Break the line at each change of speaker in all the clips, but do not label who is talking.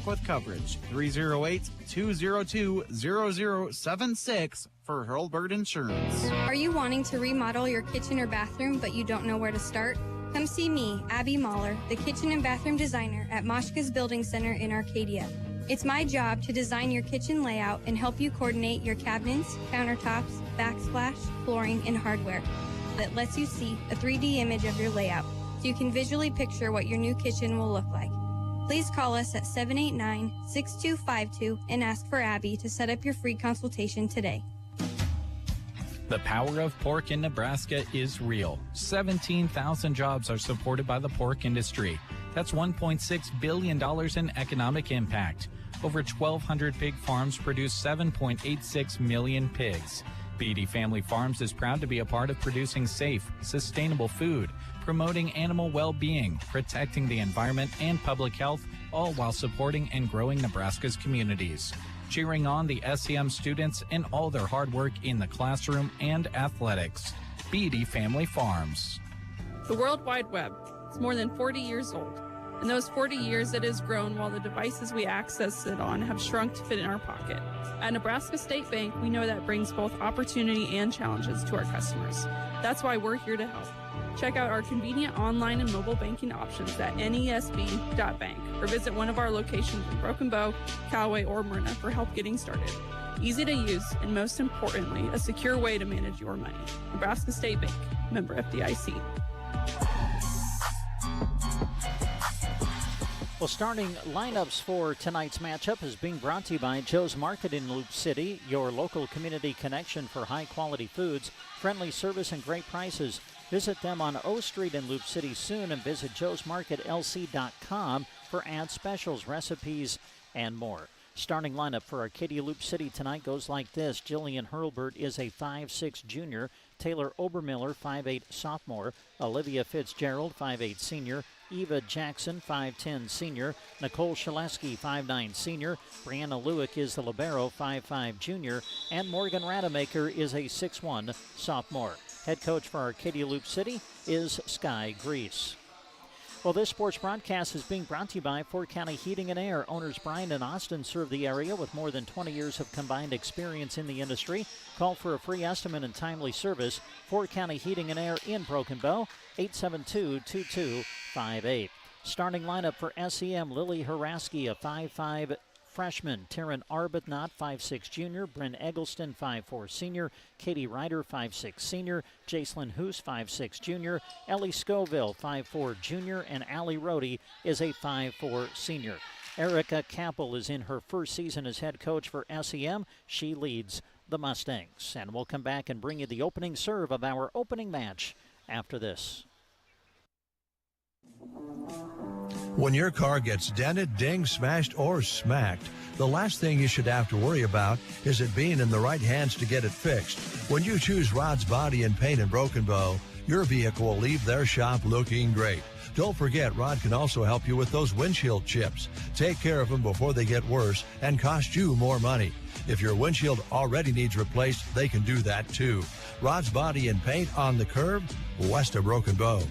back with coverage. 308-202-0076 for Hurlburt Insurance.
Are you wanting to remodel your kitchen or bathroom but you don't know where to start? Come see me, Abby Mahler, the kitchen and bathroom designer at Moshka's Building Center in Arcadia. It's my job to design your kitchen layout and help you coordinate your cabinets, countertops, backsplash, flooring, and hardware. That lets you see a 3D image of your layout so you can visually picture what your new kitchen will look like. Please call us at 789-6252 and ask for Abby to set up your free consultation today.
The power of pork in Nebraska is real. 17,000 jobs are supported by the pork industry. That's $1.6 billion in economic impact. Over 1,200 pig farms produce 7.86 million pigs. BD Family Farms is proud to be a part of producing safe, sustainable food, promoting animal well-being, protecting the environment and public health, all while supporting and growing Nebraska's communities. Cheering on the SEM students and all their hard work in the classroom and athletics. BD Family Farms.
The World Wide Web is more than 40 years old. In those 40 years, it has grown while the devices we access it on have shrunk to fit in our pocket. At Nebraska State Bank, we know that brings both opportunity and challenges to our customers. That's why we're here to help. Check out our convenient online and mobile banking options at nesb.bank or visit one of our locations in Broken Bow, Callaway, or Myrna for help getting started. Easy to use and, most importantly, a secure way to manage your money. Nebraska State Bank, member FDIC.
Well, starting lineups for tonight's matchup is being brought to you by Joe's Market in Loup City, your local community connection for high-quality foods, friendly service, and great prices. Visit them on O Street in Loup City soon and visit joesmarketlc.com for ad specials, recipes, and more. Starting lineup for Arcadia Loup City tonight goes like this. Jillian Hurlburt is a 5'6 junior. Taylor Obermiller, 5'8 sophomore. Olivia Fitzgerald, 5'8 senior. Eva Jackson, 5'10 senior. Nicole Shaleski, 5'9 senior. Brianna Lewick is the libero, 5'5 junior. And Morgan Rademacher is a 6'1 sophomore. Head coach for Arcadia Loup City is Sky Grease. Well, this sports broadcast is being brought to you by Fort County Heating and Air. Owners Brian and Austin serve the area with more than 20 years of combined experience in the industry. Call for a free estimate and timely service. Fort County Heating and Air in Broken Bow, 872-2258. Starting lineup for SEM, Lily Haraski, a 5'5 freshman. Taryn Arbuthnot, 5'6 junior. Bryn Eggleston, 5'4 senior. Katie Ryder, 5'6 senior. Jacelyn Hoos, 5'6 junior. Ellie Scoville, 5'4 junior. And Allie Rohde is a 5'4 senior. Erica Capel is in her first season as head coach for SEM. She leads the Mustangs. And we'll come back and bring you the opening serve of our opening match after this.
When your car gets dented, dinged, smashed, or smacked, the last thing you should have to worry about is it being in the right hands to get it fixed. When you choose Rod's Body and Paint in Broken Bow, your vehicle will leave their shop looking great. Don't forget, Rod can also help you with those windshield chips. Take care of them before they get worse and cost you more money. If your windshield already needs replaced, they can do that too. Rod's Body and Paint on the curve, west of Broken Bow.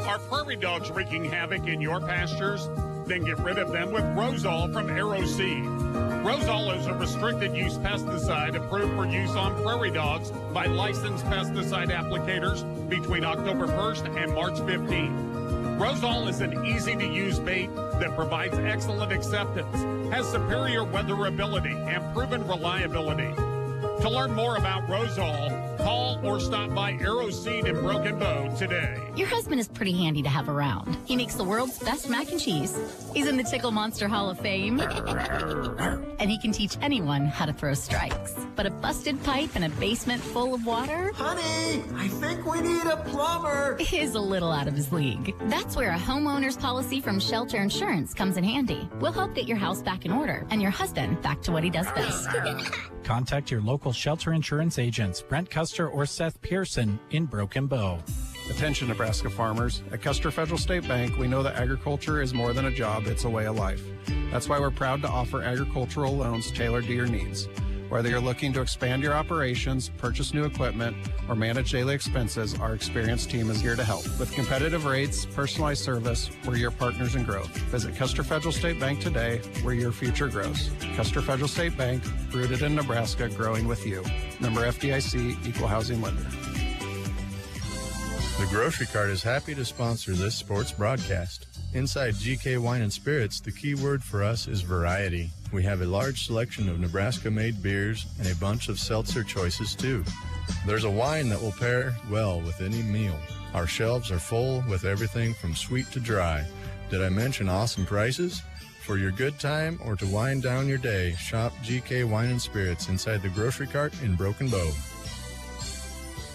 Are prairie dogs wreaking havoc in your pastures? Then get rid of them with Rosol from Arrow Seed. Rosol is a restricted use pesticide approved for use on prairie dogs by licensed pesticide applicators between October 1st and March 15th. Rosol is an easy-to-use bait that provides excellent acceptance, has superior weatherability, and proven reliability. To learn more about Rosol, call or stop by Arrow Seed in Broken Bow today.
Your husband is pretty handy to have around. He makes the world's best mac and cheese. He's in the Tickle Monster Hall of Fame. And he can teach anyone how to throw strikes. But a busted pipe in a basement full of water?
Honey, I think we need a plumber.
Is a little out of his league. That's where a homeowner's policy from Shelter Insurance comes in handy. We'll help get your house back in order and your husband back to what he does best.
Contact your local Shelter Insurance agents, Brent Custer or Seth Pearson in Broken Bow.
Attention, Nebraska farmers. At Custer Federal State Bank, we know that agriculture is more than a job, it's a way of life. That's why we're proud to offer agricultural loans tailored to your needs. Whether you're looking to expand your operations, purchase new equipment, or manage daily expenses, our experienced team is here to help. With competitive rates, personalized service, we're your partners in growth. Visit Custer Federal State Bank today, where your future grows. Custer Federal State Bank, rooted in Nebraska, growing with you. Member FDIC, Equal Housing Lender.
The Grocery Cart is happy to sponsor this sports broadcast. Inside GK Wine and Spirits, the key word for us is variety. We have a large selection of Nebraska-made beers and a bunch of seltzer choices, too. There's a wine that will pair well with any meal. Our shelves are full with everything from sweet to dry. Did I mention awesome prices? For your good time or to wind down your day, shop GK Wine and Spirits inside the Grocery Cart in Broken Bow.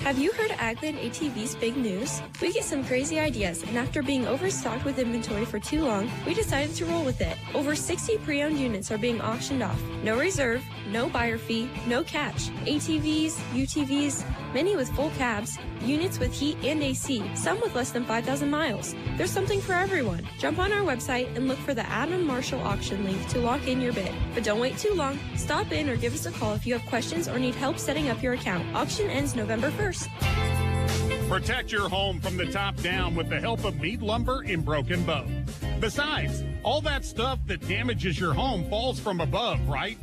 Have you heard Agland ATV's big news? We get some crazy ideas, and after being overstocked with inventory for too long, we decided to roll with it. Over 60 pre-owned units are being auctioned off. No reserve, no buyer fee, no catch. ATVs, UTVs, many with full cabs, units with heat and AC, some with less than 5,000 miles. There's something for everyone. Jump on our website and look for the Adam Marshall auction link to lock in your bid. But don't wait too long. Stop in or give us a call if you have questions or need help setting up your account. Auction ends November 1st.
Protect your home from the top down with the help of Mead Lumber in Broken Bow. Besides, all that stuff that damages your home falls from above, right?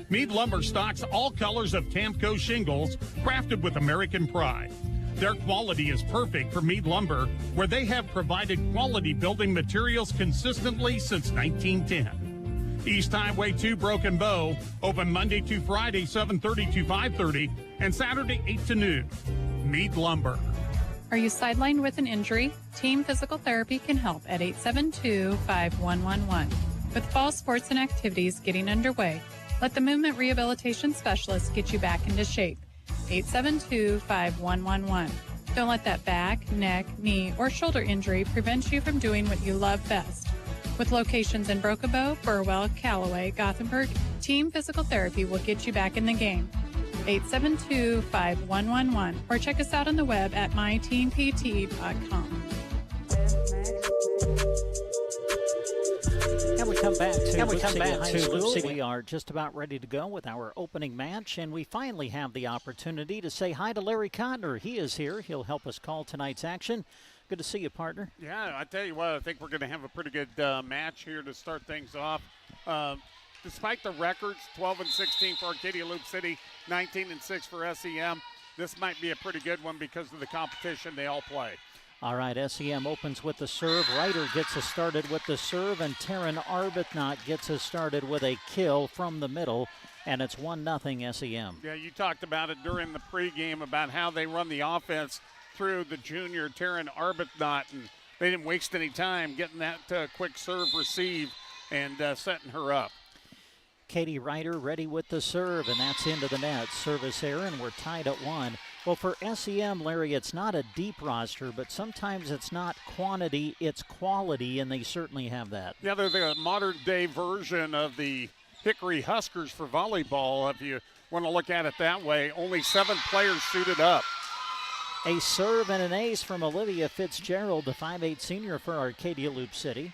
Mead Lumber stocks all colors of Tamco shingles crafted with American pride. Their quality is perfect for Mead Lumber, where they have provided quality building materials consistently since 1910. East Highway 2 Broken Bow, open Monday to Friday 7:30 to 5:30 and Saturday 8 to noon. Mead Lumber.
Are you sidelined with an injury? Team Physical Therapy can help at 872-5111. With fall sports and activities getting underway, let the Movement Rehabilitation Specialist get you back into shape. 872-5111. Don't let that back, neck, knee, or shoulder injury prevent you from doing what you love best. With locations in Broken Bow, Burwell, Callaway, Gothenburg, Team Physical Therapy will get you back in the game. 872-5111 or check us out on the web at myteampt.com.
And we come back to Loup City. We are just about ready to go with our opening match, and we finally have the opportunity to say hi to Larry Cotner. He is here. He'll help us call tonight's action. Good to see you, partner.
Yeah, I tell you what, I think we're going to have a pretty good match here to start things off. Despite the records, 12-16 for Arcadia Loup City, 19-6 for SEM, this might be a pretty good one because of the competition they all play.
All right, SEM opens with the serve. Ryder gets us started with the serve, and Taryn Arbuthnot gets us started with a kill from the middle, and it's 1-0 SEM.
Yeah, you talked about it during the pregame about how they run the offense through the junior Taryn Arbuthnot, and they didn't waste any time getting that quick serve receive and setting her up.
Katie Ryder ready with the serve, and that's into the net. Service error, and we're tied at 1. Well, for SEM, Larry, it's not a deep roster, but sometimes it's not quantity, it's quality, and they certainly have that.
Yeah, they're the modern-day version of the Hickory Huskers for volleyball, if you want to look at it that way. Only 7 players suited up.
A serve and an ace from Olivia Fitzgerald, the 5'8 senior for Arcadia Loup City.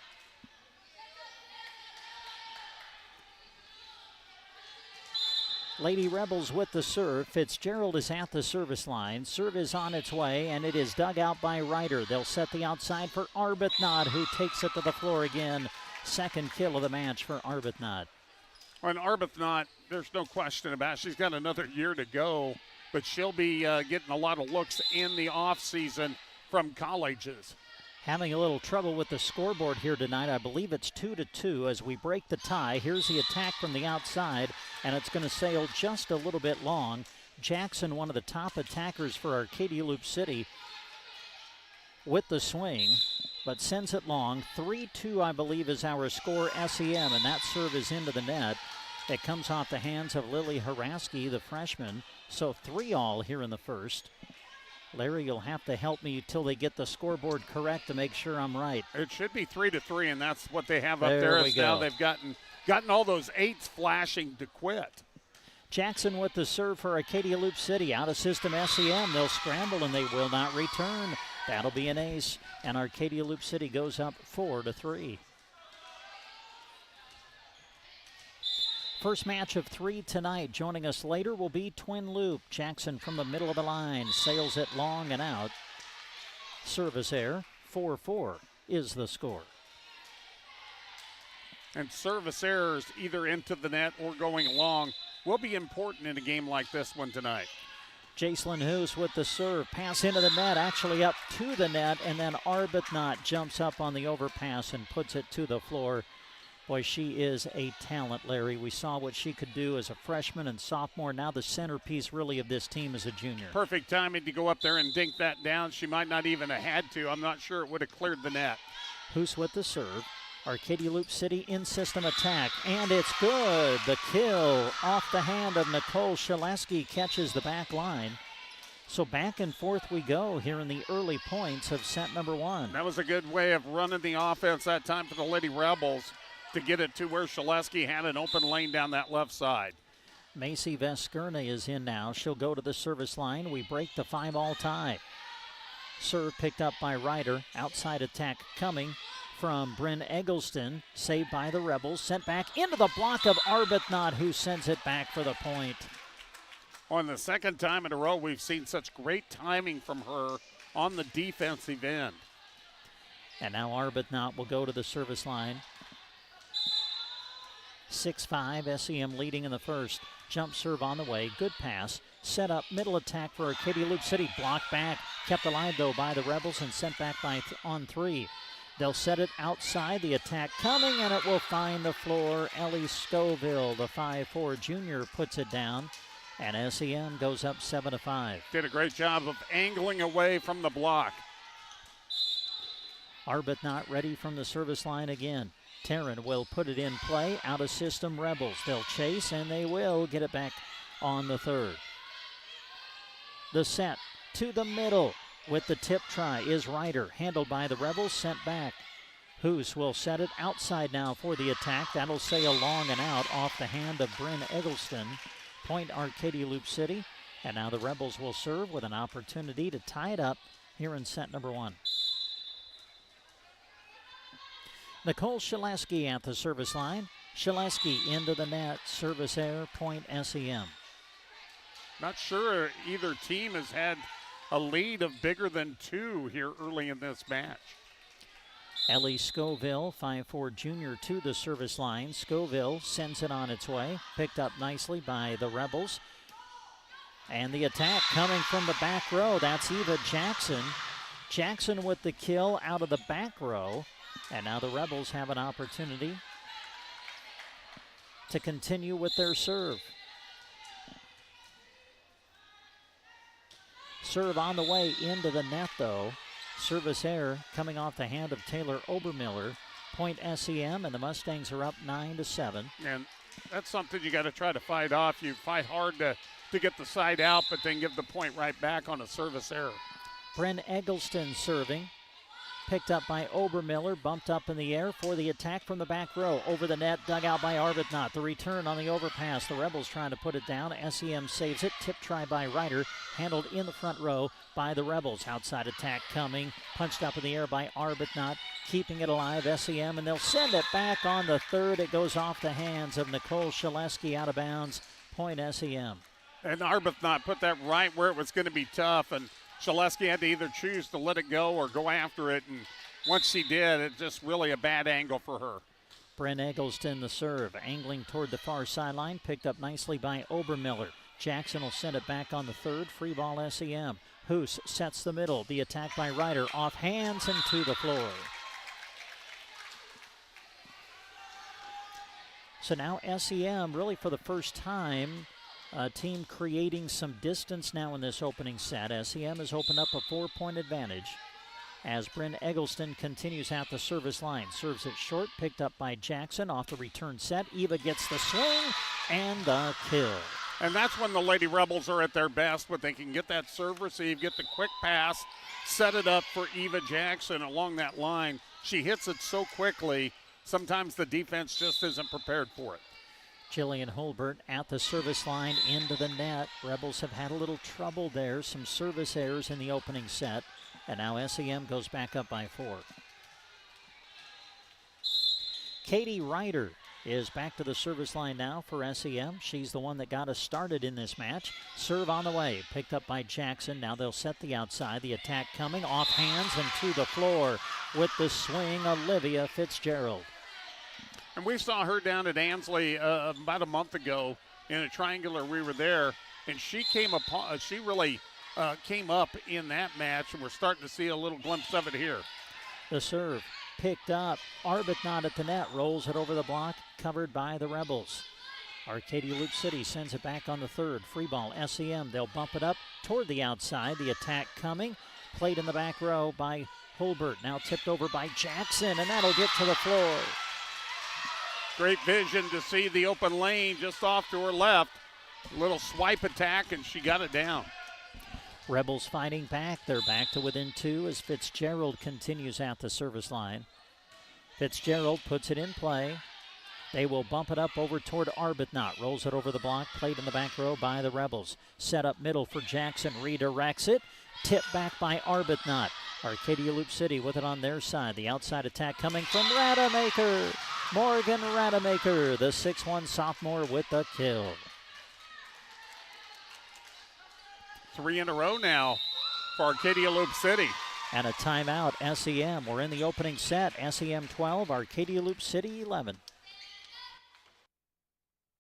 Lady Rebels with the serve. Fitzgerald is at the service line. Serve is on its way, and it is dug out by Ryder. They'll set the outside for Arbuthnot, who takes it to the floor again. Second kill of the match for Arbuthnot.
On Arbuthnot, there's no question about it. She's got another year to go, but she'll be getting a lot of looks in the offseason from colleges.
Having a little trouble with the scoreboard here tonight. I believe it's 2-2 as we break the tie. Here's the attack from the outside, and it's going to sail just a little bit long. Jackson, one of the top attackers for Arcadia Loup City, with the swing, but sends it long. 3-2, I believe, is our score, SEM, and that serve is into the net. It comes off the hands of Lily Haraski, the freshman. So 3-all here in the first. Larry, you'll have to help me till they get the scoreboard correct to make sure I'm right.
It should be 3-3, and that's what they have up there. Now they've gotten all those 8s flashing to quit.
Jackson with the serve for Arcadia Loup City. Out of system SEM. They'll scramble, and they will not return. That'll be an ace, and Arcadia Loup City goes up 4-3. first match of 3 tonight. Joining us later will be twin Loup. Jackson from the middle of the line sails it long and out. Service error, 4-4 is the score.
And service errors either into the net or going long will be important in a game like this one tonight.
Jacelyn Hoos with the serve. Pass into the net, actually up to the net, and then Arbuthnot jumps up on the overpass and puts it to the floor. Boy, she is a talent, Larry. We saw what she could do as a freshman and sophomore. Now the centerpiece really of this team as a junior.
Perfect timing to go up there and dink that down. She might not even have had to. I'm not sure it would have cleared the net.
Hoos with the serve. Arcadia Loup City in-system attack, and it's good. The kill off the hand of Nicole Shaleski catches the back line. So back and forth we go here in the early points of set number 1.
That was a good way of running the offense that time for the Lady Rebels to get it to where Shaleski had an open lane down that left side.
Macy Veskerna is in now. She'll go to the service line. We break the 5-all tie. Serve picked up by Ryder. Outside attack coming from Bryn Eggleston. Saved by the Rebels. Sent back into the block of Arbuthnot, who sends it back for the point.
On the second time in a row, we've seen such great timing from her on the defensive end.
And now Arbuthnot will go to the service line. 6-5, SEM leading in the first. Jump serve on the way. Good pass. Set up, middle attack for Arcadia Loup City. Blocked back. Kept alive, though, by the Rebels and sent back on 3. They'll set it outside. The attack coming, and it will find the floor. Ellie Scoville, the 5'4 junior, puts it down. And SEM goes up 7-5.
Did a great job of angling away from the block.
Arbuthnot ready from the service line again. Taryn will put it in play. Out of system Rebels. They'll chase, and they will get it back on the third. The set to the middle with the tip try is Ryder. Handled by the Rebels, sent back. Hoos will set it outside now for the attack. That'll sail long and out off the hand of Bryn Eggleston. Point Arcadia Loup City. And now the Rebels will serve with an opportunity to tie it up here in set number 1. Nicole Shaleski at the service line. Shaleski into the net. Service error, point SEM.
Not sure either team has had a lead of bigger than 2 here early in this match.
Ellie Scoville, 5'4 junior, to the service line. Scoville sends it on its way. Picked up nicely by the Rebels. And the attack coming from the back row. That's Eva Jackson. Jackson with the kill out of the back row. And now the Rebels have an opportunity to continue with their serve. Serve on the way into the net, though. Service error coming off the hand of Taylor Obermiller. Point SEM, and the Mustangs are up 9-7.
And that's something you got to try to fight off. You fight hard to get the side out, but then give the point right back on a service error.
Bryn Eggleston serving. Picked up by Obermiller, bumped up in the air for the attack from the back row. Over the net, dug out by Arbuthnot. The return on the overpass. The Rebels trying to put it down. SEM saves it. Tip try by Ryder. Handled in the front row by the Rebels. Outside attack coming. Punched up in the air by Arbuthnot. Keeping it alive, SEM, and they'll send it back on the third. It goes off the hands of Nicole Shaleski, out of bounds. Point SEM.
And Arbuthnot put that right where it was going to be tough, and Shaleski had to either choose to let it go or go after it, and once she did, it's just really a bad angle for her.
Bryn Eggleston the serve, angling toward the far sideline, picked up nicely by Obermiller. Jackson will send it back on the third. Free ball SEM. Hoos sets the middle. The attack by Ryder off hands and to the floor. So now SEM, really for the first time, a team creating some distance now in this opening set. SEM has opened up a 4-point advantage as Bryn Eggleston continues at the service line. Serves it short, picked up by Jackson off the return set. Eva gets the swing and the kill.
And that's when the Lady Rebels are at their best, but they can get that serve receive, get the quick pass, set it up for Eva Jackson along that line. She hits it so quickly, sometimes the defense just isn't prepared for it.
Jillian Holbert at the service line into the net. Rebels have had a little trouble there. Some service errors in the opening set. And now SEM goes back up by 4. Katie Ryder is back to the service line now for SEM. She's the one that got us started in this match. Serve on the way, picked up by Jackson. Now they'll set the outside. The attack coming off hands and to the floor with the swing, Olivia Fitzgerald.
And we saw her down at Ansley about a month ago in a triangular. We were there, and she really came up in that match, and we're starting to see a little glimpse of it here.
The serve picked up. Arbuthnot at the net, rolls it over the block, covered by the Rebels. Arcadia Loup City sends it back on the third. Free ball, SEM. They'll bump it up toward the outside. The attack coming. Played in the back row by Hulbert. Now tipped over by Jackson, and that'll get to the floor.
Great vision to see the open lane just off to her left. Little swipe attack, and she got it down.
Rebels fighting back. They're back to within 2 as Fitzgerald continues at the service line. Fitzgerald puts it in play. They will bump it up over toward Arbuthnot. Rolls it over the block. Played in the back row by the Rebels. Set up middle for Jackson. Redirects it. Tipped back by Arbuthnot. Arcadia Loup City with it on their side. The outside attack coming from Rademacher. Morgan Rademacher, the 6'1 sophomore with the kill.
3 in a row now for Arcadia Loup City.
And a timeout, SEM. We're in the opening set. SEM 12, Arcadia Loup City 11.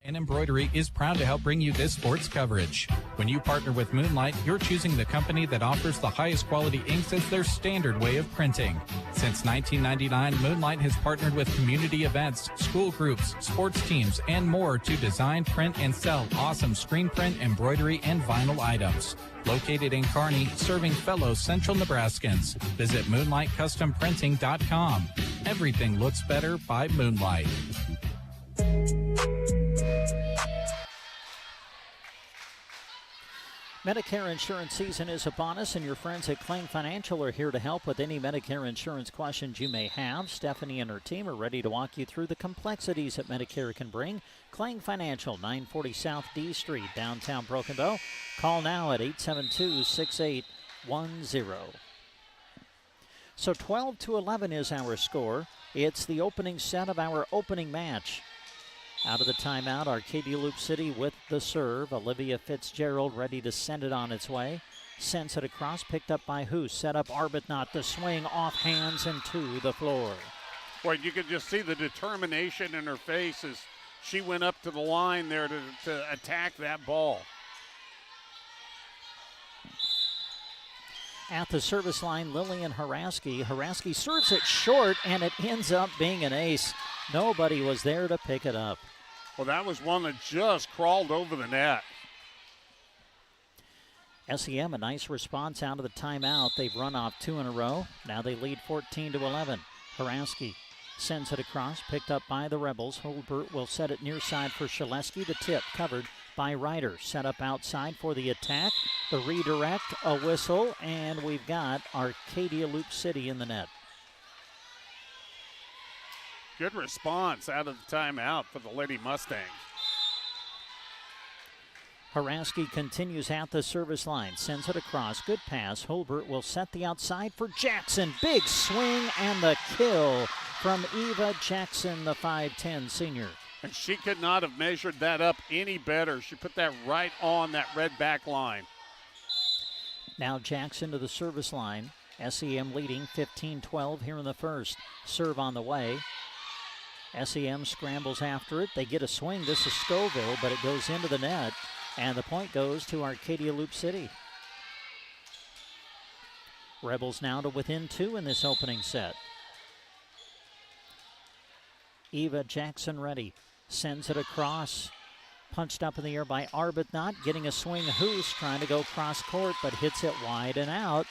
And Embroidery is proud to help bring you this sports coverage. When you partner with Moonlight, you're choosing the company that offers the highest quality inks as their standard way of printing. Since 1999, Moonlight has partnered with community events, school groups, sports teams, and more to design, print, and sell awesome screen print, embroidery, and vinyl items. Located in Kearney, serving fellow Central Nebraskans. Visit MoonlightCustomPrinting.com. Everything looks better by Moonlight.
Medicare insurance season is upon us, and your friends at Kling Financial are here to help with any Medicare insurance questions you may have. Stephanie and her team are ready to walk you through the complexities that Medicare can bring. Kling Financial, 940 South D Street, downtown Broken Bow. Call now at 872-6810. So 12-11 is our score. It's the opening set of our opening match. Out of the timeout, Arcadia Loup City with the serve. Olivia Fitzgerald ready to send it on its way. Sends it across, picked up by Hoos. Set up Arbuthnot, the swing off hands and to the floor.
Boy, you could just see the determination in her face as she went up to the line there to attack that ball.
At the service line, Lillian Haraski. Haraski serves it short, and it ends up being an ace. Nobody was there to pick it up.
Well, that was one that just crawled over the net.
SEM, a nice response out of the timeout. They've run off 2 in a row. Now they lead 14-11. Haraski sends it across, picked up by the Rebels. Holbert will set it near side for Shaleski. The tip covered by Ryder. Set up outside for the attack. The redirect, a whistle, and we've got Arcadia Loup City in the net.
Good response out of the timeout for the Lady Mustangs.
Haraski continues at the service line, sends it across, good pass. Holbert will set the outside for Jackson. Big swing and the kill from Eva Jackson, the 5'10 senior.
And she could not have measured that up any better. She put that right on that red back line.
Now Jackson to the service line. SEM leading 15-12 here in the first. Serve on the way. SEM scrambles after it. They get a swing. This is Scoville, but it goes into the net. And the point goes to Arcadia Loup City. Rebels now to within 2 in this opening set. Eva Jackson ready. Sends it across. Punched up in the air by Arbuthnot. Getting a swing. Hoos trying to go cross court, but hits it wide and out.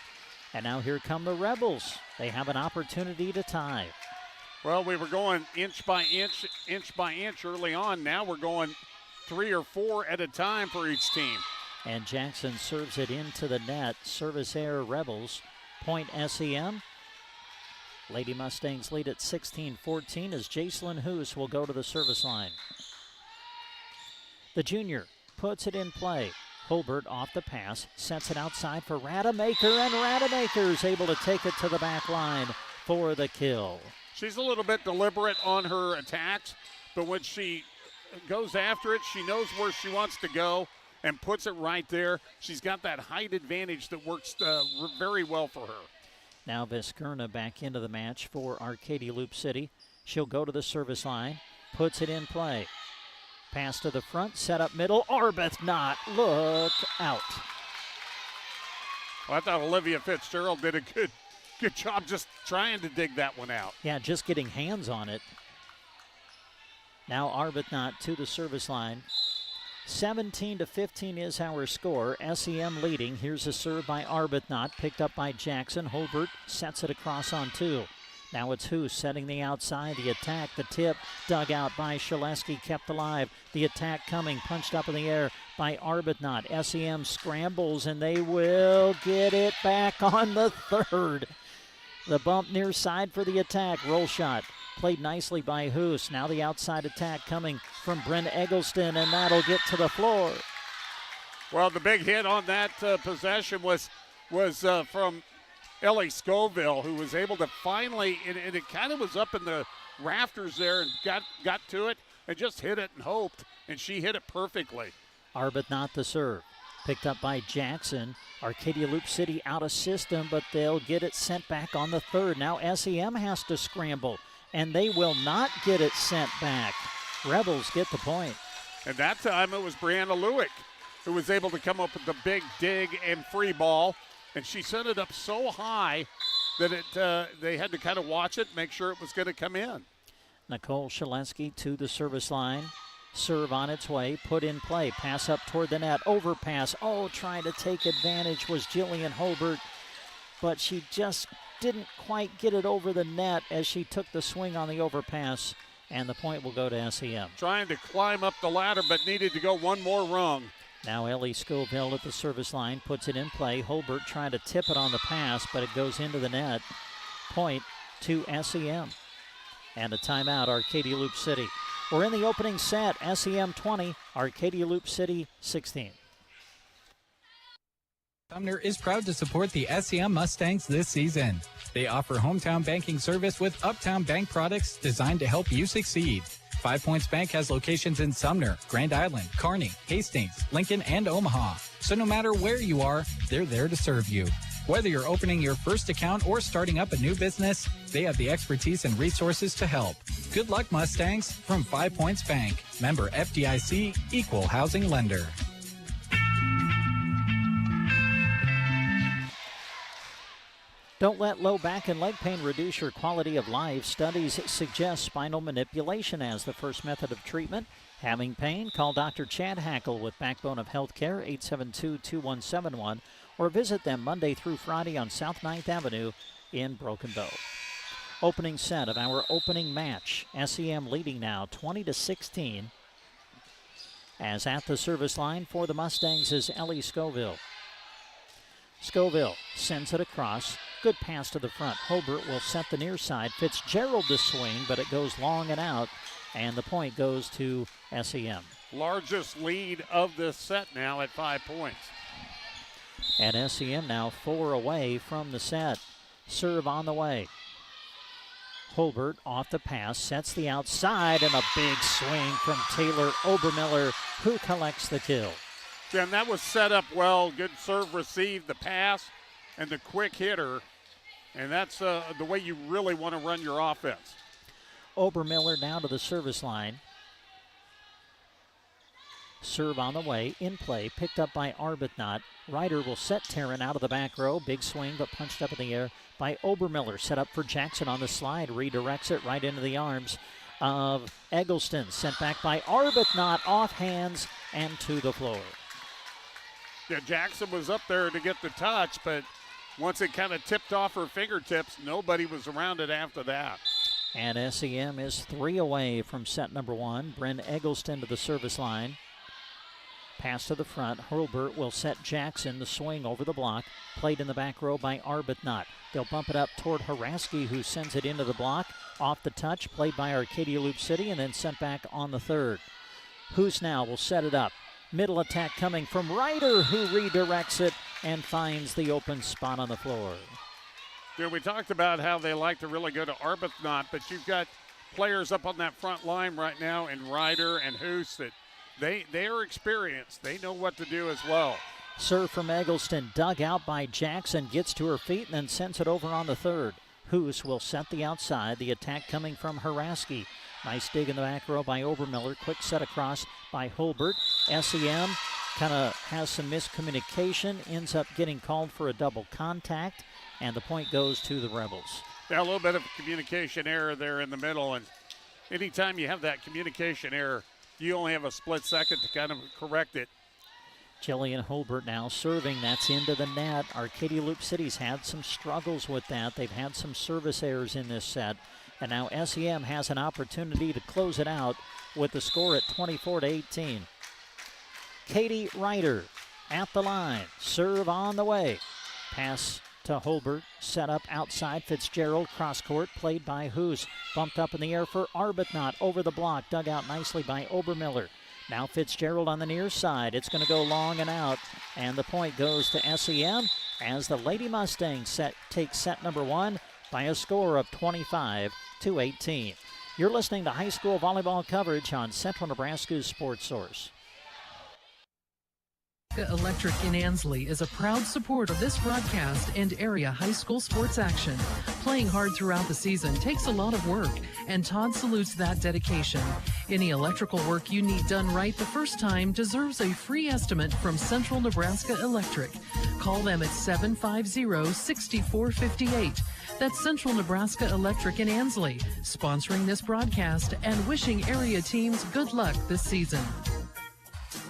And now here come the Rebels. They have an opportunity to tie.
Well, we were going inch by inch early on. Now we're going 3 or 4 at a time for each team.
And Jackson serves it into the net. Service error, Rebels. Point SEM. Lady Mustangs lead at 16-14 as Jacelyn Hoos will go to the service line. The junior puts it in play. Holbert off the pass, sets it outside for Rademacher, and Rademacher's able to take it to the back line for the kill.
She's a little bit deliberate on her attacks, but when she goes after it, she knows where she wants to go and puts it right there. She's got that height advantage that works very well for her.
Now Viskerna back into the match for Arcadia Loup City. She'll go to the service line, puts it in play. Pass to the front, set up middle. Arbuthnot, look out.
Well, I thought Olivia Fitzgerald did a good job just trying to dig that one out.
Yeah, just getting hands on it. Now Arbuthnot to the service line. 17-15 is our score. SEM leading. Here's a serve by Arbuthnot, picked up by Jackson. Holbert sets it across on two. Now it's Hoos setting the outside. The attack, the tip, dug out by Shaleski, kept alive. The attack coming, punched up in the air by Arbuthnot. SEM scrambles, and they will get it back on the third. The bump near side for the attack. Roll shot. Played nicely by Hoos. Now the outside attack coming from Bryn Eggleston, and that'll get to the floor.
Well, the big hit on that possession was from Ellie Scoville, who was able to finally, and it kind of was up in the rafters there and got to it and just hit it and hoped, and she hit it perfectly.
Arbuthnot the serve. Picked up by Jackson. Arcadia Loup City out of system, but they'll get it sent back on the third. Now SEM has to scramble, and they will not get it sent back. Rebels get the point.
And that time it was Brianna Lewick who was able to come up with the big dig and free ball, and she sent it up so high that they had to kind of watch it, make sure it was going to come in.
Nicole Shaleski to the service line. Serve on its way, put in play, pass up toward the net, overpass. Oh, trying to take advantage was Jillian Holbert, but she just didn't quite get it over the net as she took the swing on the overpass, and the point will go to SEM.
Trying to climb up the ladder, but needed to go one more rung.
Now Ellie Scoville at the service line, puts it in play. Holbert trying to tip it on the pass, but it goes into the net. Point to SEM. And a timeout, Arcadia Loup City. We're in the opening set, SEM 20, Arcadia Loup City 16.
Sumner is proud to support the SEM Mustangs this season. They offer hometown banking service with Uptown Bank products designed to help you succeed. 5 Points Bank has locations in Sumner, Grand Island, Kearney, Hastings, Lincoln, and Omaha. So no matter where you are, they're there to serve you. Whether you're opening your first account or starting up a new business, they have the expertise and resources to help. Good luck, Mustangs, from 5 Points Bank. Member FDIC, Equal Housing Lender.
Don't let low back and leg pain reduce your quality of life. Studies suggest spinal manipulation as the first method of treatment. Having pain? Call Dr. Chad Hackle with Backbone of Healthcare, 872-2171, or visit them Monday through Friday on South 9th Avenue in Broken Bow. Opening set of our opening match. SEM leading now 20-16. As at the service line for the Mustangs is Ellie Scoville. Scoville sends it across. Good pass to the front. Holbert will set the near side. Fitzgerald the swing, but it goes long and out, and the point goes to SEM.
Largest lead of this set now at 5 points.
And SEM now 4 away from the set. Serve on the way. Holbert off the pass, sets the outside, and a big swing from Taylor Obermiller, who collects the kill.
And that was set up well. Good serve received, the pass, and the quick hitter. And that's the way you really want to run your offense.
Obermiller now to the service line. Serve on the way, in play, picked up by Arbuthnot. Ryder will set Taryn out of the back row. Big swing, but punched up in the air by Obermiller. Set up for Jackson on the slide. Redirects it right into the arms of Eggleston. Sent back by Arbuthnot, off hands and to the floor.
Yeah, Jackson was up there to get the touch, but once it kind of tipped off her fingertips, nobody was around it after that.
And SEM is 3 away from set number 1. Bryn Eggleston to the service line. Pass to the front. Hurlbert will set Jackson. The swing over the block. Played in the back row by Arbuthnot. They'll bump it up toward Haraski, who sends it into the block. Off the touch. Played by Arcadia Loup City and then sent back on the third. Hoos now will set it up. Middle attack coming from Ryder, who redirects it and finds the open spot on the floor.
Yeah, we talked about how they like to really go to Arbuthnot, but you've got players up on that front line right now, and Ryder and Hoos, that they are experienced. They know what to do as well.
Serve from Eggleston, dug out by Jackson, gets to her feet and then sends it over on the third. Hoos will set the outside. The attack coming from Haraski. Nice dig in the back row by Obermiller. Quick set across by Hulbert. SEM kind of has some miscommunication, ends up getting called for a double contact, and the point goes to the Rebels.
Yeah, a little bit of communication error there in the middle, and anytime you have that communication error, you only have a split second to kind of correct it.
Jillian Hulbert now serving. That's into the net. Arcadia Loup City's had some struggles with that. They've had some service errors in this set. And now SEM has an opportunity to close it out with the score at 24-18. Katie Ryder at the line. Serve on the way. Pass to Hulbert. Set up outside. Fitzgerald. Cross court. Played by Hoos. Bumped up in the air for Arbuthnot. Over the block. Dug out nicely by Obermiller. Now Fitzgerald on the near side. It's going to go long and out. And the point goes to SEM as the Lady Mustangs take set number one by a score of 25-18. You're listening to high school volleyball coverage on Central Nebraska's Sports Source.
Electric in Ansley is a proud supporter of this broadcast and area high school sports action. Playing hard throughout the season takes a lot of work, and Todd salutes that dedication. Any electrical work you need done right the first time deserves a free estimate from Central Nebraska Electric. Call them at 750-6458. That's Central Nebraska Electric in Ansley, sponsoring this broadcast and wishing area teams good luck this season.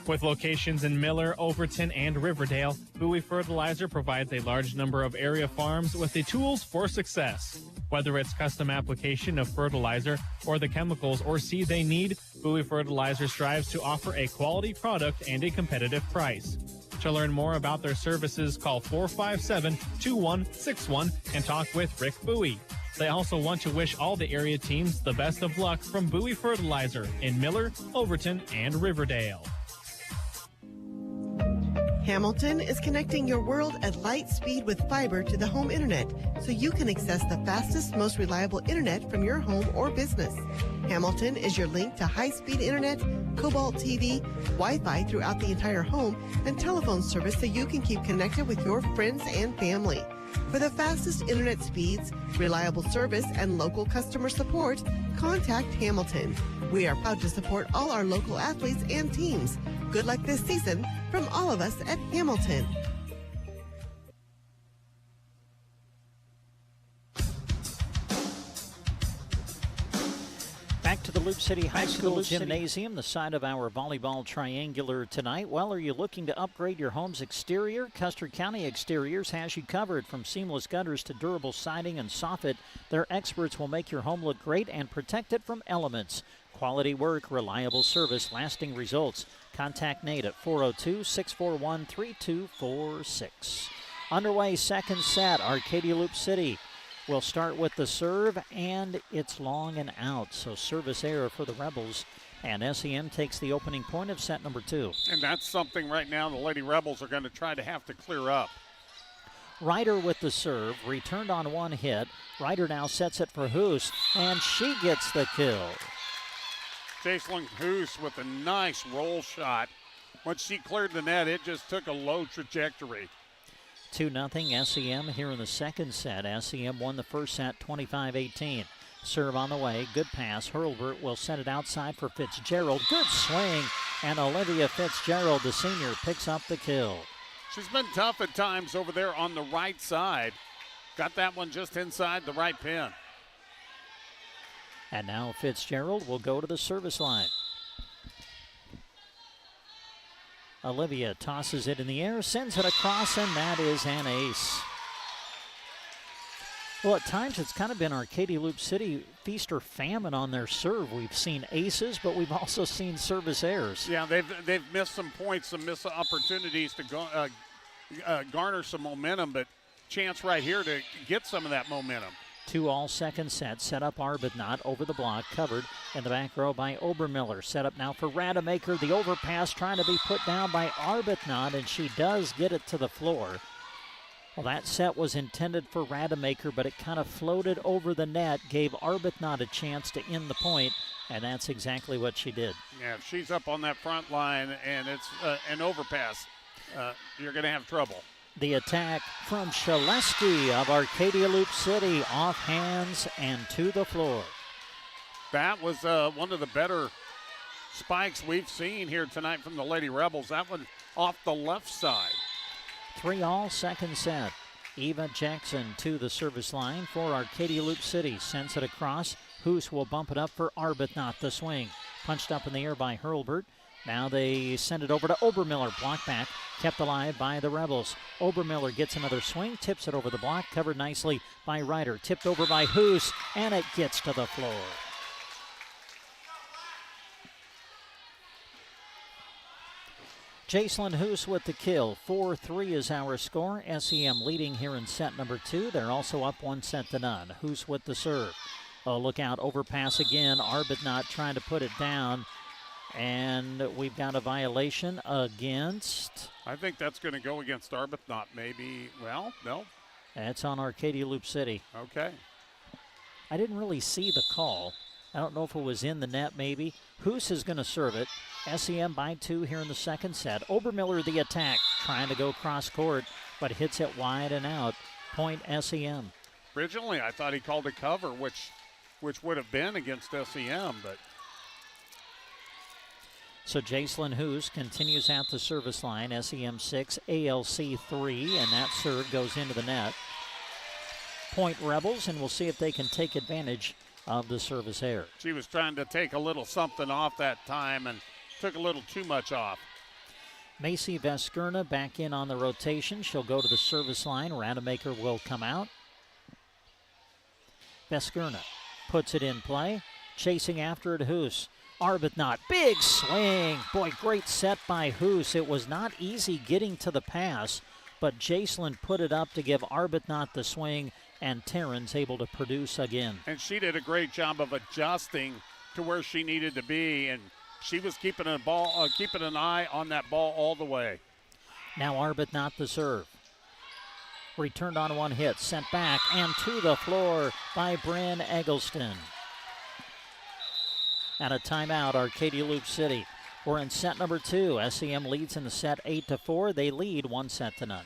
With locations in Miller, Overton, and Riverdale, Bowie Fertilizer provides a large number of area farms with the tools for success. Whether it's custom application of fertilizer or the chemicals or seed they need, Bowie Fertilizer strives to offer a quality product and a competitive price. To learn more about their services, call 457-2161 and talk with Rick Bowie. They also want to wish all the area teams the best of luck from Bowie Fertilizer in Miller, Overton, and Riverdale.
Hamilton is connecting your world at light speed with fiber to the home internet, so you can access the fastest, most reliable internet from your home or business. Hamilton is your link to high-speed internet, Cobalt TV, Wi-Fi throughout the entire home, and telephone service so you can keep connected with your friends and family. For the fastest internet speeds, reliable service, and local customer support, contact Hamilton. We are proud to support all our local athletes and teams. Good luck this season from all of us at Hamilton.
Back to the Loup City High School Gymnasium, the side of our volleyball triangular tonight. Well, are you looking to upgrade your home's exterior? Custer County Exteriors has you covered. From seamless gutters to durable siding and soffit, their experts will make your home look great and protect it from elements. Quality work, reliable service, lasting results. Contact Nate at 402-641-3246. Underway, second set, Arcadia Loup City. We'll start with the serve, and it's long and out. So service error for the Rebels, and SEM takes the opening point of set number two.
And that's something right now the Lady Rebels are going to try to have to clear up.
Ryder with the serve, returned on one hit. Ryder now sets it for Hoos, and she gets the kill.
Jacelyn Hoos with a nice roll shot. Once she cleared the net, it just took a low trajectory.
2-0 SEM here in the second set. SEM won the first set 25-18. Serve on the way. Good pass. Hurlbert will send it outside for Fitzgerald. Good swing. And Olivia Fitzgerald, the senior, picks up the kill.
She's been tough at times over there on the right side. Got that one just inside the right pin.
And now Fitzgerald will go to the service line. Olivia tosses it in the air, sends it across, and that is an ace. Well, at times it's kind of been Arcadia Loup City feast or famine on their serve. We've seen aces, but we've also seen service errors.
Yeah, they've missed some points, some missed opportunities to garner some momentum, but chance right here to get some of that momentum.
2-all second set. Set up Arbuthnot over the block, covered in the back row by Obermiller. Set up now for Rademacher. The overpass trying to be put down by Arbuthnot, and she does get it to the floor. Well, that set was intended for Rademacher, but it kind of floated over the net, gave Arbuthnot a chance to end the point, and that's exactly what she did.
Yeah, if she's up on that front line and it's an overpass, you're going to have trouble.
The attack from Shaleski of Arcadia Loup City, off hands and to the floor.
That was one of the better spikes we've seen here tonight from the Lady Rebels. That one off the left side.
3-all, second set. Eva Jackson to the service line for Arcadia Loup City. Sends it across. Hoos will bump it up for Arbuthnot. The swing. Punched up in the air by Hurlbert. Now they send it over to Obermiller. Block back. Kept alive by the Rebels. Obermiller gets another swing. Tips it over the block. Covered nicely by Ryder. Tipped over by Hoos. And it gets to the floor. Jacelyn Hoos with the kill. 4-3 is our score. SEM leading here in set number 2. They're also up 1-0. Hoos with the serve. Oh, look out, overpass again. Arbuthnot trying to put it down. And we've got a violation against...
I think that's going to go against Arbuthnot, maybe. Well, no.
That's on Arcadia Loup City.
Okay.
I didn't really see the call. I don't know if it was in the net, maybe. Hoos is going to serve it. SEM by 2 here in the second set. Obermiller the attack, trying to go cross court, but hits it wide and out. Point SEM.
Originally, I thought he called a cover, which would have been against SEM, but...
So Jacelyn Hoos continues at the service line. SEM 6, ALC 3, and that serve goes into the net. Point Rebels, and we'll see if they can take advantage of the service error.
She was trying to take a little something off that time and took a little too much off.
Macy Veskerna back in on the rotation. She'll go to the service line. Rademacher will come out. Veskerna puts it in play. Chasing after it, Hoos. Arbuthnot, big swing. Boy, great set by Hoos. It was not easy getting to the pass, but Jacelyn put it up to give Arbuthnot the swing, and Taryn's able to produce again.
And she did a great job of adjusting to where she needed to be, and she was keeping an eye on that ball all the way.
Now Arbuthnot the serve. Returned on one hit, sent back and to the floor by Bryn Eggleston. And a timeout, Arcadia Loup City. We're in set number 2. SEM leads in the set 8-4. They lead 1-0.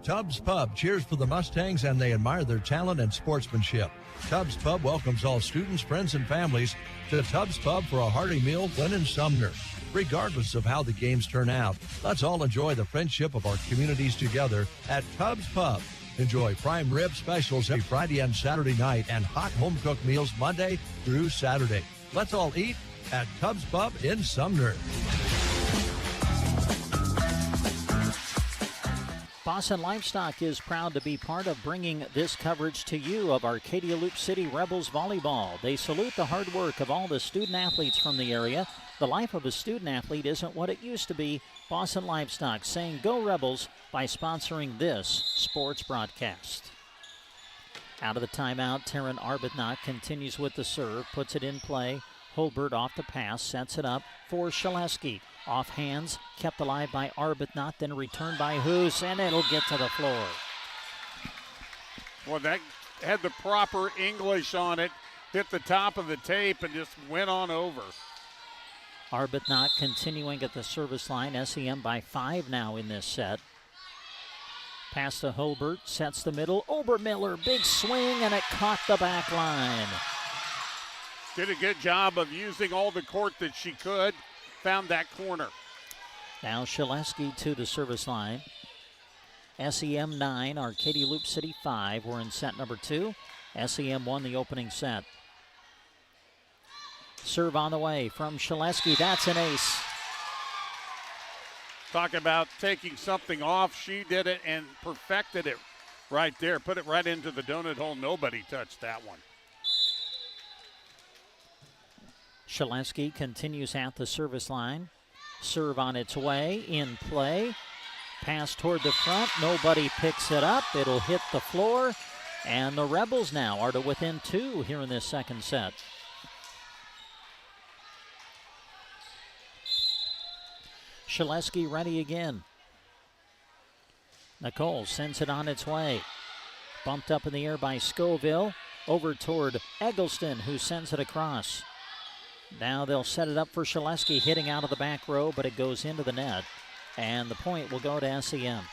Tubbs Pub cheers for the Mustangs, and they admire their talent and sportsmanship. Tubbs Pub welcomes all students, friends, and families to Tubbs Pub for a hearty meal when in Sumner. Regardless of how the games turn out, let's all enjoy the friendship of our communities together at Tubbs Pub. Enjoy prime rib specials every Friday and Saturday night and hot home-cooked meals Monday through Saturday. Let's all eat at Tubbs Pub in Sumner.
Boston Livestock is proud to be part of bringing this coverage to you of Arcadia Loup City Rebels Volleyball. They salute the hard work of all the student athletes from the area. The life of a student athlete isn't what it used to be. Boston Livestock saying go Rebels by sponsoring this sports broadcast. Out of the timeout, Taryn Arbuthnot continues with the serve, puts it in play. Holbert off the pass, sets it up for Shaleski. Off hands, kept alive by Arbuthnot, then returned by Hoos, and it'll get to the floor.
Well, that had the proper English on it, hit the top of the tape, and just went on over.
Arbuthnot continuing at the service line. SEM by 5 now in this set. Pass to Holbert, sets the middle. Obermiller, big swing, and it caught the back line.
Did a good job of using all the court that she could. Found that corner.
Now Shaleski to the service line. SEM 9, Arcadia Loup City 5. We're in set number 2. SEM won the opening set. Serve on the way from Shaleski. That's an ace.
Talk about taking something off. She did it and perfected it right there. Put it right into the donut hole. Nobody touched that one.
Shaleski continues at the service line. Serve on its way, in play. Pass toward the front. Nobody picks it up. It'll hit the floor. And the Rebels now are to within 2 here in this second set. Shaleski ready again. Nicole sends it on its way. Bumped up in the air by Scoville. Over toward Eggleston, who sends it across. Now they'll set it up for Shaleski, hitting out of the back row, but it goes into the net. And the point will go to SEM.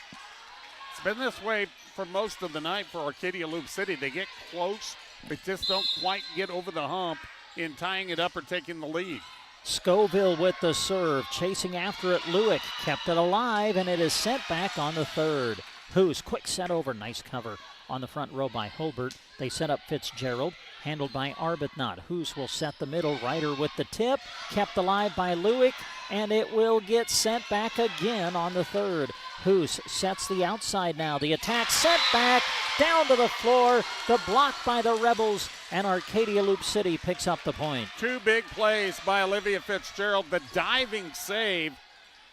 It's been this way for most of the night for Arcadia Loup City. They get close, but just don't quite get over the hump in tying it up or taking the lead.
Scoville with the serve, chasing after it. Lewick kept it alive, and it is sent back on the third. Who's quick set over, nice cover on the front row by Holbert. They set up Fitzgerald, handled by Arbuthnot. Hoos will set the middle. Ryder with the tip, kept alive by Lewick, and it will get sent back again on the third. Hoos sets the outside now. The attack sent back, down to the floor. The block by the Rebels, and Arcadia Loup City picks up the point.
Two big plays by Olivia Fitzgerald. The diving save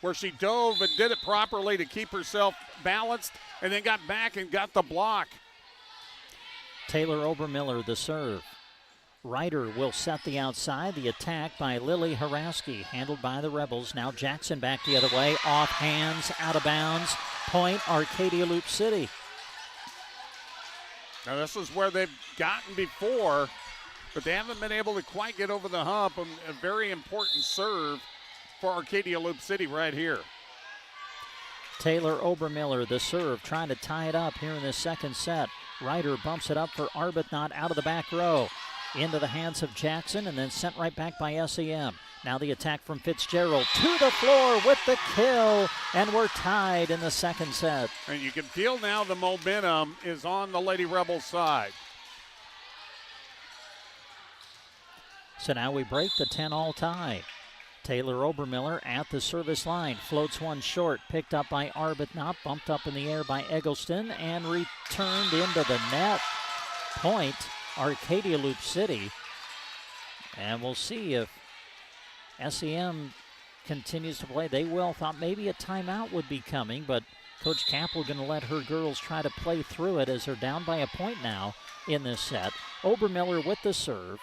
where she dove and did it properly to keep herself balanced, and then got back and got the block.
Taylor Obermiller the serve. Ryder will set the outside. The attack by Lily Haraski, handled by the Rebels. Now Jackson back the other way, off hands, out of bounds. Point, Arcadia Loup City.
Now this is where they've gotten before, but they haven't been able to quite get over the hump. A very important serve for Arcadia Loup City right here.
Taylor Obermiller the serve, trying to tie it up here in this second set. Ryder bumps it up for Arbuthnot out of the back row. Into the hands of Jackson, and then sent right back by SEM. Now the attack from Fitzgerald to the floor with the kill, and we're tied in the second set.
And you can feel now the momentum is on the Lady Rebels side.
So now we break the 10-all tie. Taylor Obermiller at the service line, floats one short, picked up by Arbuthnot, bumped up in the air by Eggleston, and returned into the net. Point, Arcadia Loup City. And we'll see if SEM continues to play. They will thought maybe a timeout would be coming, but Coach Capel going to let her girls try to play through it as they're down by a point now in this set. Obermiller with the serve.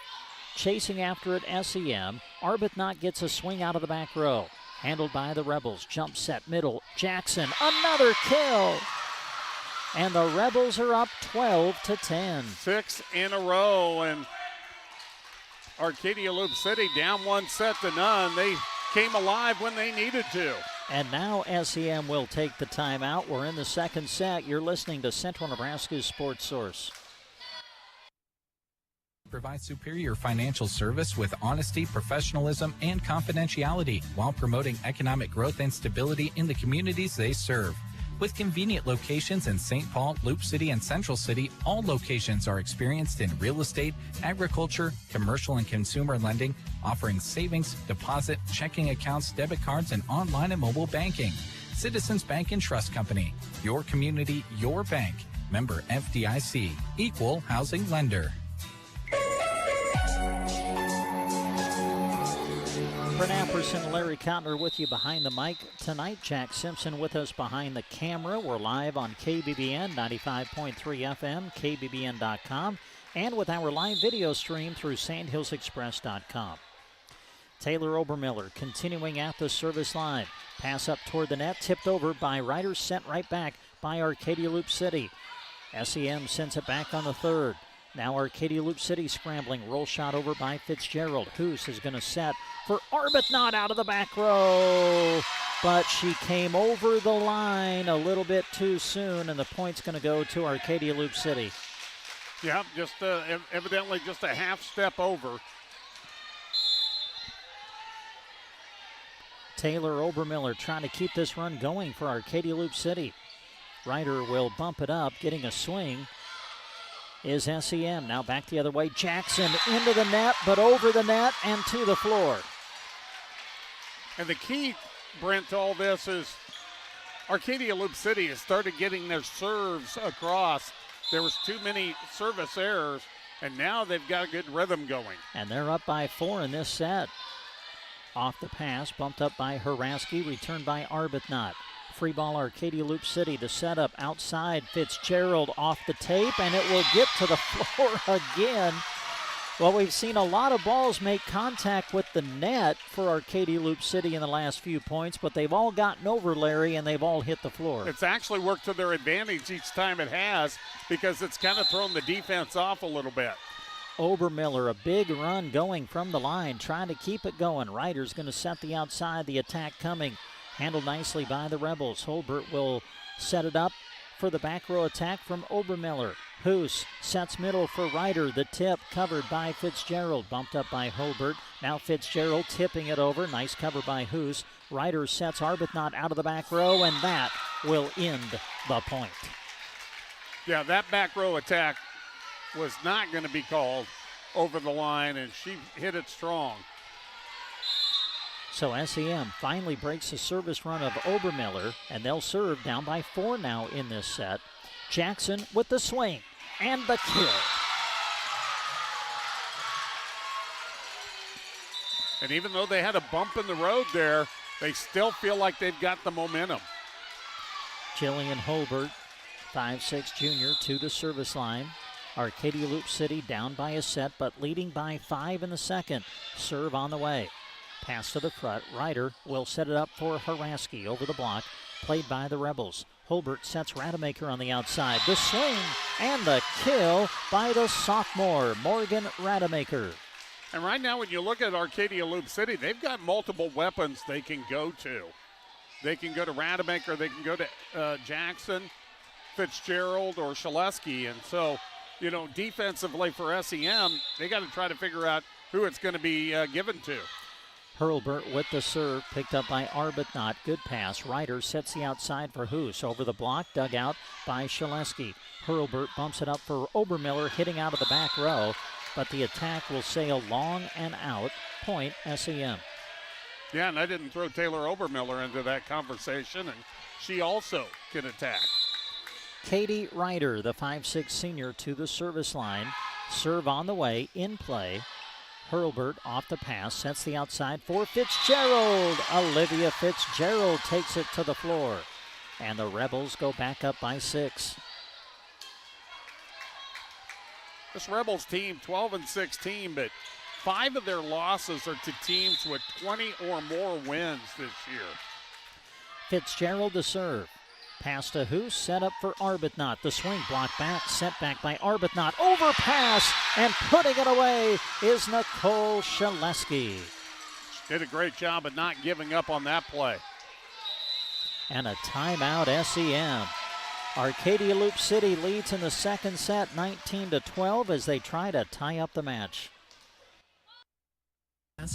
Chasing after it, SEM. Arbuthnot gets a swing out of the back row. Handled by the Rebels. Jump set, middle. Jackson, another kill. And the Rebels are up 12-10.
6 in a row, and Arcadia Loup City down 1-0. They came alive when they needed to.
And now SEM will take the timeout. We're in the second set. You're listening to Central Nebraska's Sports Source.
Provide superior financial service with honesty, professionalism, and confidentiality while promoting economic growth and stability in the communities they serve. With convenient locations in St. Paul, Loup City, and Central City, all locations are experienced in real estate, agriculture, commercial and consumer lending, offering savings, deposit, checking accounts, debit cards, and online and mobile banking. Citizens Bank and Trust Company. Your community, your bank. Member FDIC. Equal housing lender.
Brent Apperson, Larry Kottler with you behind the mic tonight. Jack Simpson with us behind the camera. We're live on KBBN 95.3 FM, KBBN.com, and with our live video stream through SandhillsExpress.com. Taylor Obermiller continuing at the service line. Pass up toward the net, tipped over by Ryder, sent right back by Arcadia Loup City. SEM sends it back on the third. Now Arcadia Loup City scrambling. Roll shot over by Fitzgerald. Hoos is going to set for Arbuthnot out of the back row. But she came over the line a little bit too soon, and the point's going to go to Arcadia Loup City.
Yeah, just evidently just a half step over.
Taylor Obermiller trying to keep this run going for Arcadia Loup City. Ryder will bump it up, getting a swing. Is SEM. Now back the other way. Jackson into the net, but over the net and to the floor.
And the key, Brent, to all this is Arcadia Loup City has started getting their serves across. There was too many service errors, and now they've got a good rhythm going.
And they're up by 4 in this set. Off the pass, bumped up by Haraski, returned by Arbuthnot. Free ball Arcadia Loup City to set up outside. Fitzgerald off the tape, and it will get to the floor again. Well, we've seen a lot of balls make contact with the net for Arcadia Loup City in the last few points, but they've all gotten over, Larry, and they've all hit the floor.
It's actually worked to their advantage each time it has because it's kind of thrown the defense off a little bit.
Obermiller, a big run going from the line, trying to keep it going. Ryder's going to set the outside, the attack coming. Handled nicely by the Rebels. Holbert will set it up for the back row attack from Obermiller. Hoos sets middle for Ryder. The tip covered by Fitzgerald. Bumped up by Holbert. Now Fitzgerald tipping it over. Nice cover by Hoos. Ryder sets Arbuthnot out of the back row, and that will end the point.
Yeah, that back row attack was not going to be called over the line, and she hit it strong.
So SEM finally breaks the service run of Obermiller, and they'll serve down by 4 now in this set. Jackson with the swing and the kill.
And even though they had a bump in the road there, they still feel like they've got the momentum.
Jillian Holbert, 5'6" junior, to the service line. Arcadia Loup City down by a set, but leading by 5 in the second. Serve on the way. Pass to the front. Ryder will set it up for Haraski over the block, played by the Rebels. Holbert sets Rademacher on the outside. The swing and the kill by the sophomore, Morgan Rademacher.
And right now, when you look at Arcadia Loup City, they've got multiple weapons they can go to. They can go to Rademacher, they can go to Jackson, Fitzgerald, or Shaleski. And so, you know, defensively for SEM, they got to try to figure out who it's going to be given to.
Hurlbert with the serve, picked up by Arbuthnot. Good pass. Ryder sets the outside for Hoos. Over the block, dug out by Shaleski. Hurlbert bumps it up for Obermiller, hitting out of the back row, but the attack will sail long and out. Point SEM.
Yeah, and I didn't throw Taylor Obermiller into that conversation, and she also can attack.
Katie Ryder, the 5'6" senior, to the service line. Serve on the way, in play. Hurlbert off the pass, sets the outside for Fitzgerald. Olivia Fitzgerald takes it to the floor. And the Rebels go back up by 6.
This Rebels team, 12-16, but 5 of their losses are to teams with 20 or more wins this year.
Fitzgerald to serve. Pass to Hoos, set up for Arbuthnot. The swing blocked back, set back by Arbuthnot. Overpass, and putting it away is Nicole Shaleski.
Did a great job of not giving up on that play.
And a timeout, SEM. Arcadia Loup City leads in the second set, 19-12, as they try to tie up the match.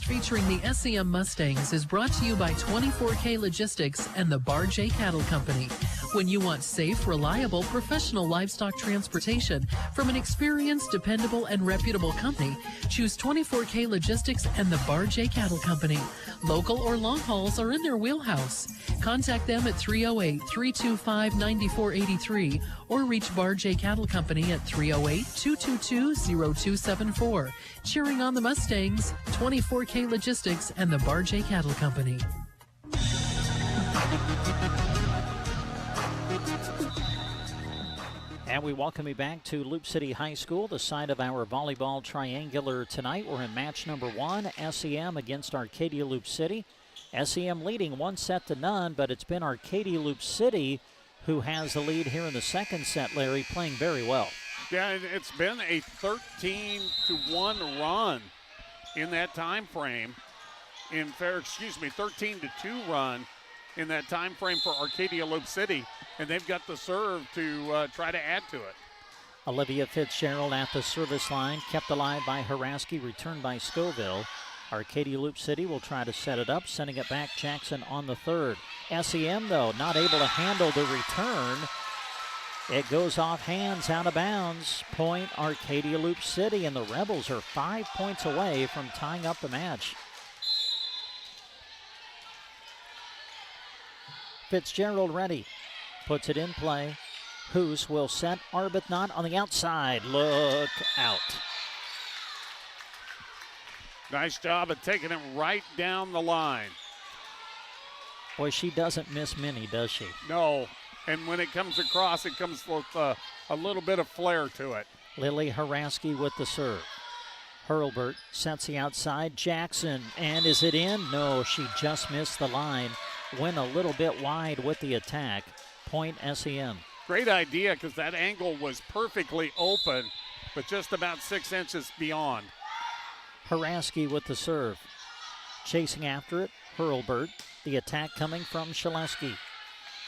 Featuring the SEM Mustangs is brought to you by 24K Logistics and the Bar J Cattle Company. When you want safe, reliable, professional livestock transportation from an experienced, dependable, and reputable company, choose 24K Logistics and the Bar J Cattle Company. Local or long hauls are in their wheelhouse. Contact them at 308-325-9483 or reach Bar J Cattle Company at 308-222-0274. Cheering on the Mustangs, 24K Logistics and the Bar J Cattle Company.
And we welcome you back to Loup City High School, the site of our volleyball triangular tonight. We're in match number 1, SEM against Arcadia Loup City. SEM leading 1-0, but it's been Arcadia Loup City who has the lead here in the second set, Larry, playing very well.
Yeah, it's been a 13-1 run in that time frame. 13-2 run in that time frame for Arcadia Loup City, and they've got the serve to try to add to it.
Olivia Fitzgerald at the service line, kept alive by Haraski, returned by Scoville. Arcadia Loup City will try to set it up, sending it back Jackson on the third. SEM, though, not able to handle the return. It goes off hands, out of bounds. Point Arcadia Loup City, and the Rebels are 5 points away from tying up the match. Fitzgerald ready, puts it in play. Hoos will set Arbuthnot on the outside. Look out.
Nice job of taking it right down the line.
Boy, she doesn't miss many, does she?
No, and when it comes across, it comes with a little bit of flair to it.
Lily Haraski with the serve. Hurlburt sets the outside. Jackson, and is it in? No, she just missed the line. Went a little bit wide with the attack. Point SEM.
Great idea because that angle was perfectly open, but just about 6 inches beyond.
Haraski with the serve. Chasing after it, Hurlburt. The attack coming from Shaleski.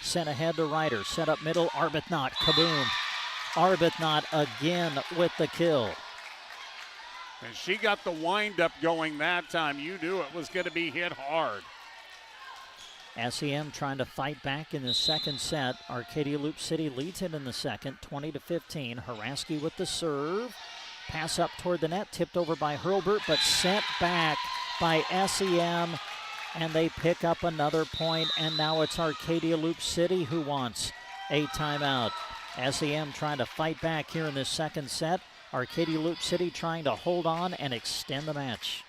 Sent ahead to Ryder. Set up middle, Arbuthnot. Kaboom. Arbuthnot again with the kill.
And she got the wind-up going that time. You knew it was going to be hit hard.
SEM trying to fight back in the second set. Arcadia Loup City leads it in the second, 20-15. Haraski with the serve. Pass up toward the net, tipped over by Hurlburt, but sent back by SEM. And they pick up another point, and now it's Arcadia Loup City who wants a timeout. SEM trying to fight back here in this second set. Arcadia Loup City trying to hold on and extend the match.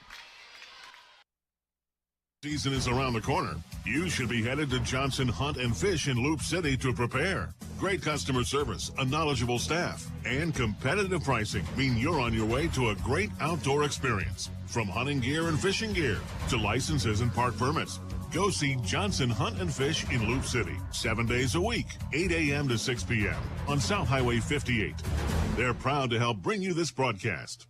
Season is around the corner. You should be headed to Johnson Hunt and Fish in Loup City to prepare. Great customer service, a knowledgeable staff, and competitive pricing mean you're on your way to a great outdoor experience. From hunting gear and fishing gear to licenses and park permits. Go see Johnson Hunt and Fish in Loup City, 7 days a week, 8 a.m. to 6 p.m. on South Highway 58. They're proud to help bring you this broadcast.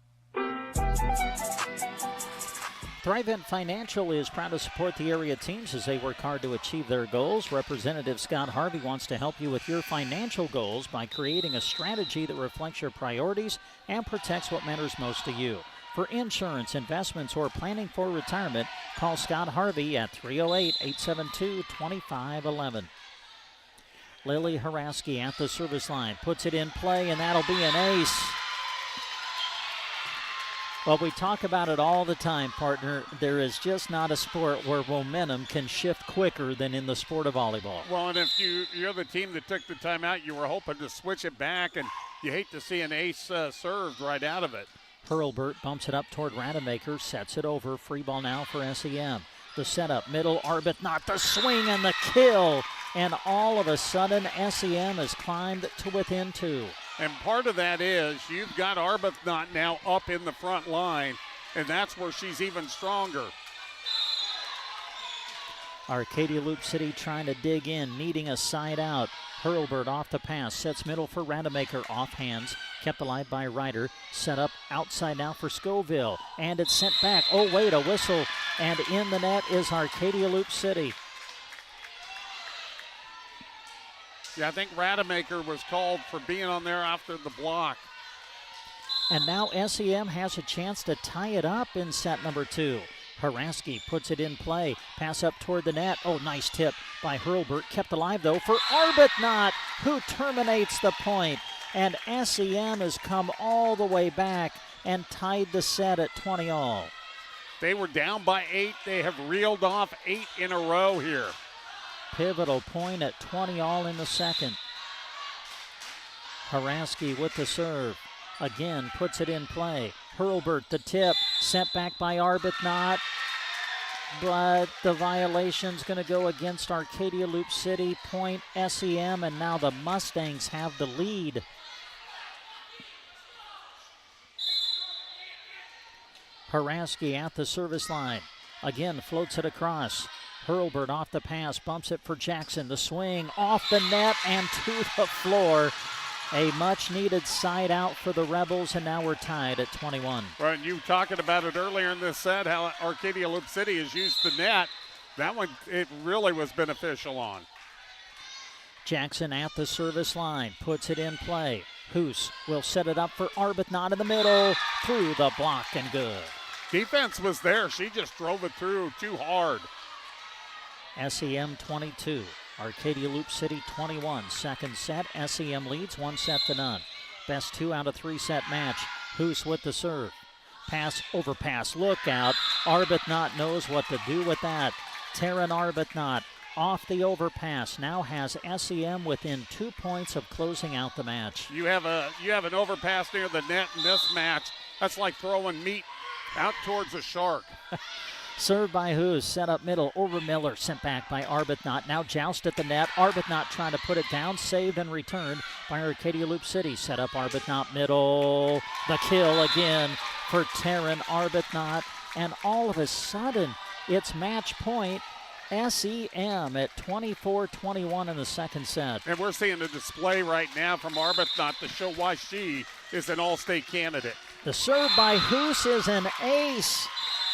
Thrivent Financial is proud to support the area teams as they work hard to achieve their goals. Representative Scott Harvey wants to help you with your financial goals by creating a strategy that reflects your priorities and protects what matters most to you. For insurance, investments, or planning for retirement, call Scott Harvey at 308-872-2511. Lily Haraski at the service line, puts it in play, and that'll be an ace. Well, we talk about it all the time, partner. There is just not a sport where momentum can shift quicker than in the sport of volleyball.
Well, and if you're the team that took the timeout, you were hoping to switch it back, and you hate to see an ace served right out of it.
Hurlburt bumps it up toward Rademacher, sets it over. Free ball now for SEM. The setup, middle, Arbuthnot, the swing and the kill. And all of a sudden, SEM has climbed to within 2.
And part of that is you've got Arbuthnot now up in the front line, and that's where she's even stronger.
Arcadia Loup City trying to dig in, needing a side out. Hurlburt off the pass, sets middle for Rademacher, off hands, kept alive by Ryder, set up outside now for Scoville, and it's sent back. Oh wait, a whistle, and in the net is Arcadia Loup City.
Yeah, I think Rademacher was called for being on there after the block.
And now SEM has a chance to tie it up in set number 2. Haraski puts it in play. Pass up toward the net. Oh, nice tip by Hurlburt. Kept alive, though, for Arbuthnot, who terminates the point. And SEM has come all the way back and tied the set at 20 all.
They were down by 8. They have reeled off 8 in a row here.
Pivotal point at 20 all in the second. Haraski with the serve. Again, puts it in play. Hurlburt, the tip, sent back by Arbuthnot. But the violation's going to go against Arcadia Loup City. Point SEM, and now the Mustangs have the lead. Haraski at the service line. Again, floats it across. Hurlburt off the pass, bumps it for Jackson. The swing off the net and to the floor. A much-needed side out for the Rebels, and now we're tied at 21.
Right, you were talking about it earlier in this set, how Arcadia Loup City has used the net. That one, it really was beneficial on.
Jackson at the service line, puts it in play. Hoos will set it up for Arbuthnot in the middle, through the block and good.
Defense was there. She just drove it through too hard.
SEM 22. Arcadia Loup City 21. Second set, SEM leads 1-0. Best 2 out of 3 set match. Hoos with the serve. Pass, overpass, look out. Arbuthnot knows what to do with that. Taryn Arbuthnot off the overpass. Now has SEM within 2 points of closing out the match.
You have an overpass near the net in this match. That's like throwing meat out towards a shark.
Served by Hoos, set up middle over Miller, sent back by Arbuthnot. Now joust at the net. Arbuthnot trying to put it down, saved and returned by Arcadia Loup City. Set up Arbuthnot middle. The kill again for Taryn Arbuthnot. And all of a sudden, it's match point. SEM at 24-21 in the second set.
And we're seeing a display right now from Arbuthnot to show why she is an all-state candidate.
The serve by Hoos is an ace.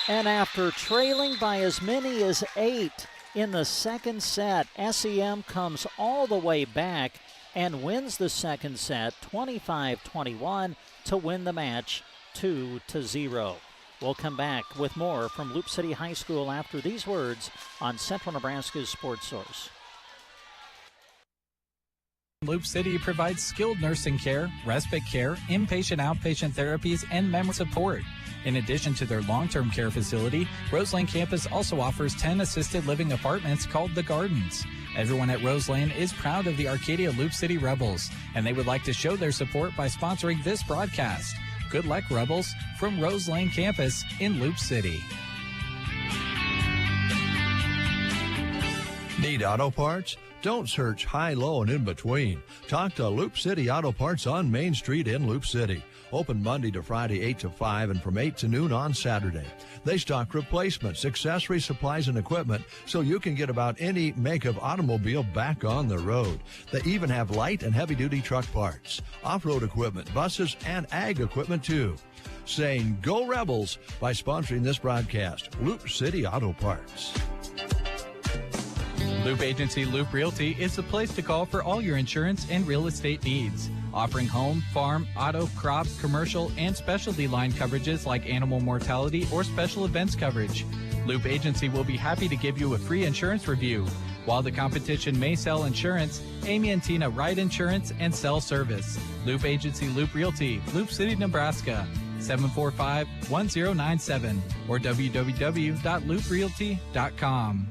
And after trailing by as many as 8 in the second set, SEM comes all the way back and wins the second set 25-21 to win the match 2-0. We'll come back with more from Loup City High School after these words on Central Nebraska's Sports Source.
Loup City provides skilled nursing care, respite care, inpatient, outpatient therapies, and memory support. In addition to their long-term care facility, Roseland campus also offers 10 assisted living apartments called The Gardens. Everyone at Roseland is proud of the Arcadia Loup City Rebels, and they would like to show their support by sponsoring this broadcast. Good luck, Rebels, from Roseland campus in Loup City.
Need auto parts? Don't search high, low, and in between. Talk to Loup City Auto Parts on Main Street in Loup City. Open Monday to Friday, 8 to 5, and from 8 to noon on Saturday. They stock replacements, accessories, supplies, and equipment so you can get about any make of automobile back on the road. They even have light and heavy-duty truck parts, off-road equipment, buses, and ag equipment, too. Saying Go Rebels by sponsoring this broadcast. Loup City Auto Parts.
Loup Agency Loup Realty is the place to call for all your insurance and real estate needs. Offering home, farm, auto, crop, commercial, and specialty line coverages like animal mortality or special events coverage. Loup Agency will be happy to give you a free insurance review. While the competition may sell insurance, Amy and Tina write insurance and sell service. Loup Agency Loup Realty, Loup City, Nebraska, 745-1097 or www.louprealty.com.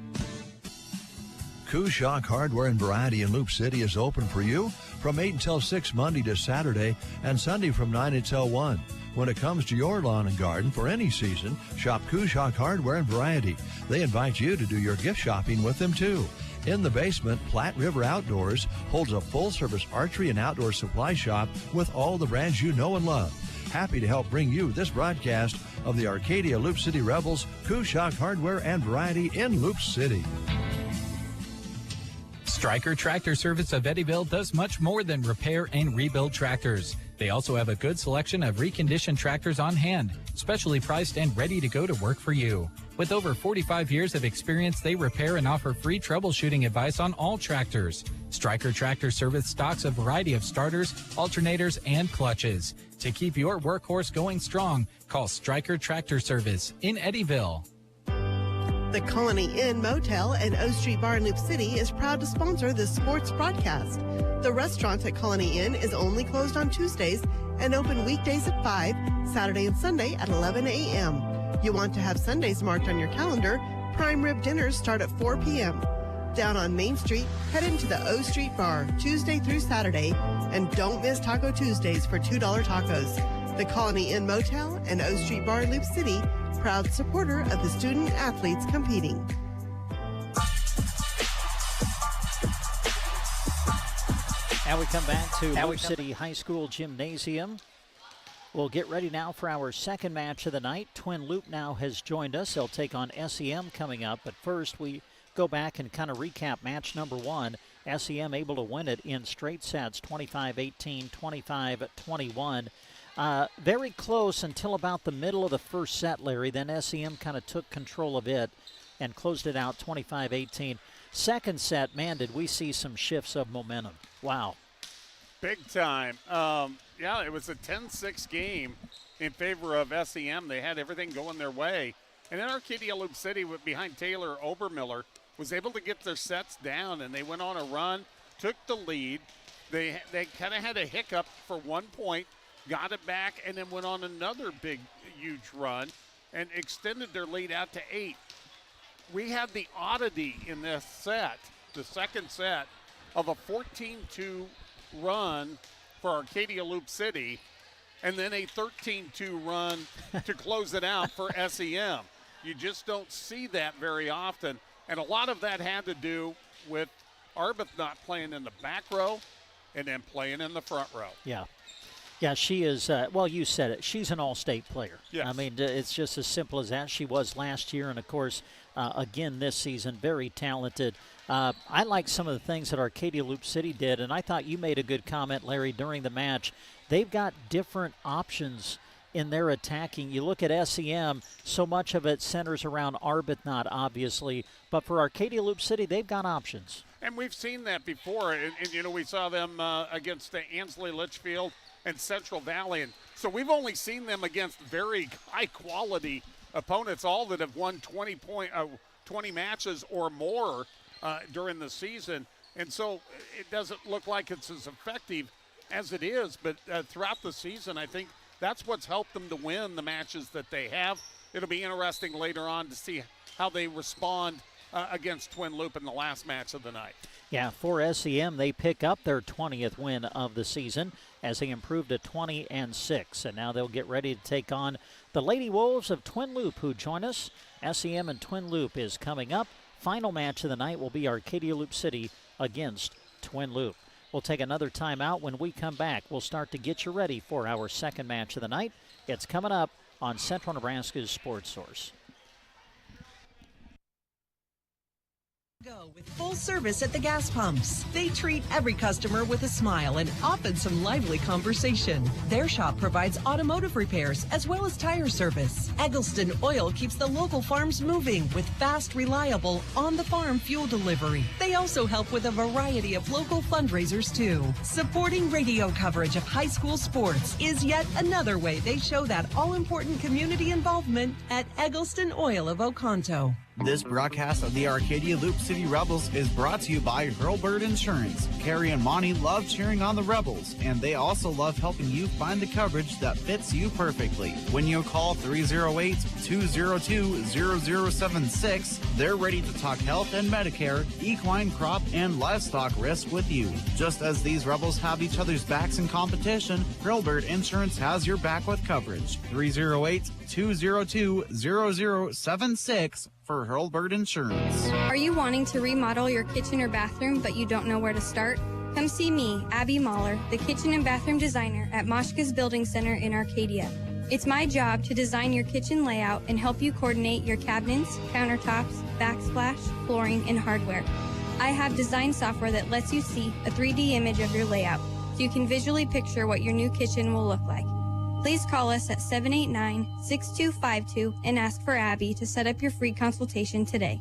Kushock Hardware and Variety in Loup City is open for you from 8 until 6 Monday to Saturday and Sunday from 9 until 1. When it comes to your lawn and garden for any season, shop Kushock Hardware and Variety. They invite you to do your gift shopping with them too. In the basement, Platte River Outdoors holds a full-service archery and outdoor supply shop with all the brands you know and love. Happy to help bring you this broadcast of the Arcadia Loup City Rebels, Kushock Hardware and Variety in Loup City.
Stryker Tractor Service of Eddyville does much more than repair and rebuild tractors. They also have a good selection of reconditioned tractors on hand, specially priced and ready to go to work for you. With over 45 years of experience, they repair and offer free troubleshooting advice on all tractors. Stryker Tractor Service stocks a variety of starters, alternators, and clutches. To keep your workhorse going strong, call Stryker Tractor Service in Eddyville.
The Colony Inn Motel and O Street Bar in Loup City is proud to sponsor this sports broadcast. The restaurant at Colony Inn is only closed on Tuesdays and open weekdays at 5, Saturday and Sunday at 11 a.m. You want to have Sundays marked on your calendar? Prime rib dinners start at 4 p.m. Down on Main Street, head into the O Street Bar Tuesday through Saturday, and don't miss Taco Tuesdays for $2 tacos. The Colony Inn Motel and O Street Bar in Loup City, proud supporter of the student athletes competing.
And we come back to Loup City High School Gymnasium. We'll get ready now for our second match of the night. Twin Loup now has joined us. They'll take on SEM coming up. But first, we go back and kind of recap match number one. SEM able to win it in straight sets, 25-18, 25-21. Very close until about the middle of the first set, Larry. Then SEM kind of took control of it and closed it out 25-18. Second set, man, did we see some shifts of momentum. Wow.
Big time. Yeah, it was a 10-6 game in favor of SEM. They had everything going their way. And then Arcadia Loup City, behind Taylor Obermiller, was able to get their sets down, and they went on a run, took the lead. They kind of had a hiccup for 1 point, got it back, and then went on another big, huge run and extended their lead out to 8. We had the oddity in this set, the second set, of a 14-2 run for Arcadia Loup City, and then a 13-2 run to close it out for SEM.
You just don't see that very often. And a lot of that had to do with Arbuthnot playing in the back row and then playing in the front row.
Yeah. Yeah, she is, well, you said it. She's an all-state player.
Yes.
I mean, it's just as simple as that. She was last year, and, of course, again this season, very talented. I like some of the things that Arcadia Loup City did, and I thought you made a good comment, Larry, during the match. They've got different options in their attacking. You look at SEM, so much of it centers around Arbuthnot, obviously, but for Arcadia Loup City, they've got options.
And we've seen that before. And you know, we saw them against Ansley Litchfield and Central Valley. And so we've only seen them against very high-quality opponents, all that have won 20 matches or more during the season. And so it doesn't look like it's as effective as it is. But throughout the season, I think that's what's helped them to win the matches that they have. It'll be interesting later on to see how they respond against Twin Loup in the last match of the night.
Yeah, for SEM, they pick up their 20th win of the season as they improve to 20-6. And now they'll get ready to take on the Lady Wolves of Twin Loup, who join us. SEM and Twin Loup is coming up. Final match of the night will be Arcadia Loup City against Twin Loup. We'll take another timeout. When we come back, we'll start to get you ready for our second match of the night. It's coming up on Central Nebraska's Sports Source.
Go with full service at the gas pumps. They treat every customer with a smile and often some lively conversation. Their shop provides automotive repairs as well as tire service. Eggleston Oil keeps the local farms moving with fast, reliable, on-the-farm fuel delivery. They also help with a variety of local fundraisers too. Supporting radio coverage of high school sports is yet another way they show that all-important community involvement at Eggleston Oil of Oconto.
This broadcast of the Arcadia Loup City Rebels is brought to you by Hurlbird Insurance. Carrie and Monty love cheering on the Rebels, and they also love helping you find the coverage that fits you perfectly. When you call 308-202-0076, they're ready to talk health and Medicare, equine, crop, and livestock risks with you. Just as these Rebels have each other's backs in competition, Hurlbird Insurance has your back with coverage. 308-202-0076 for Hurlbird Insurance.
Are you wanting to remodel your kitchen or bathroom but you don't know where to start? Come see me, Abby Mahler, the kitchen and bathroom designer at Moshka's Building Center in Arcadia. It's my job to design your kitchen layout and help you coordinate your cabinets, countertops, backsplash, flooring, and hardware. I have design software that lets you see a 3D image of your layout so you can visually picture what your new kitchen will look like. Please call us at 789-6252 and ask for Abby to set up your free consultation today.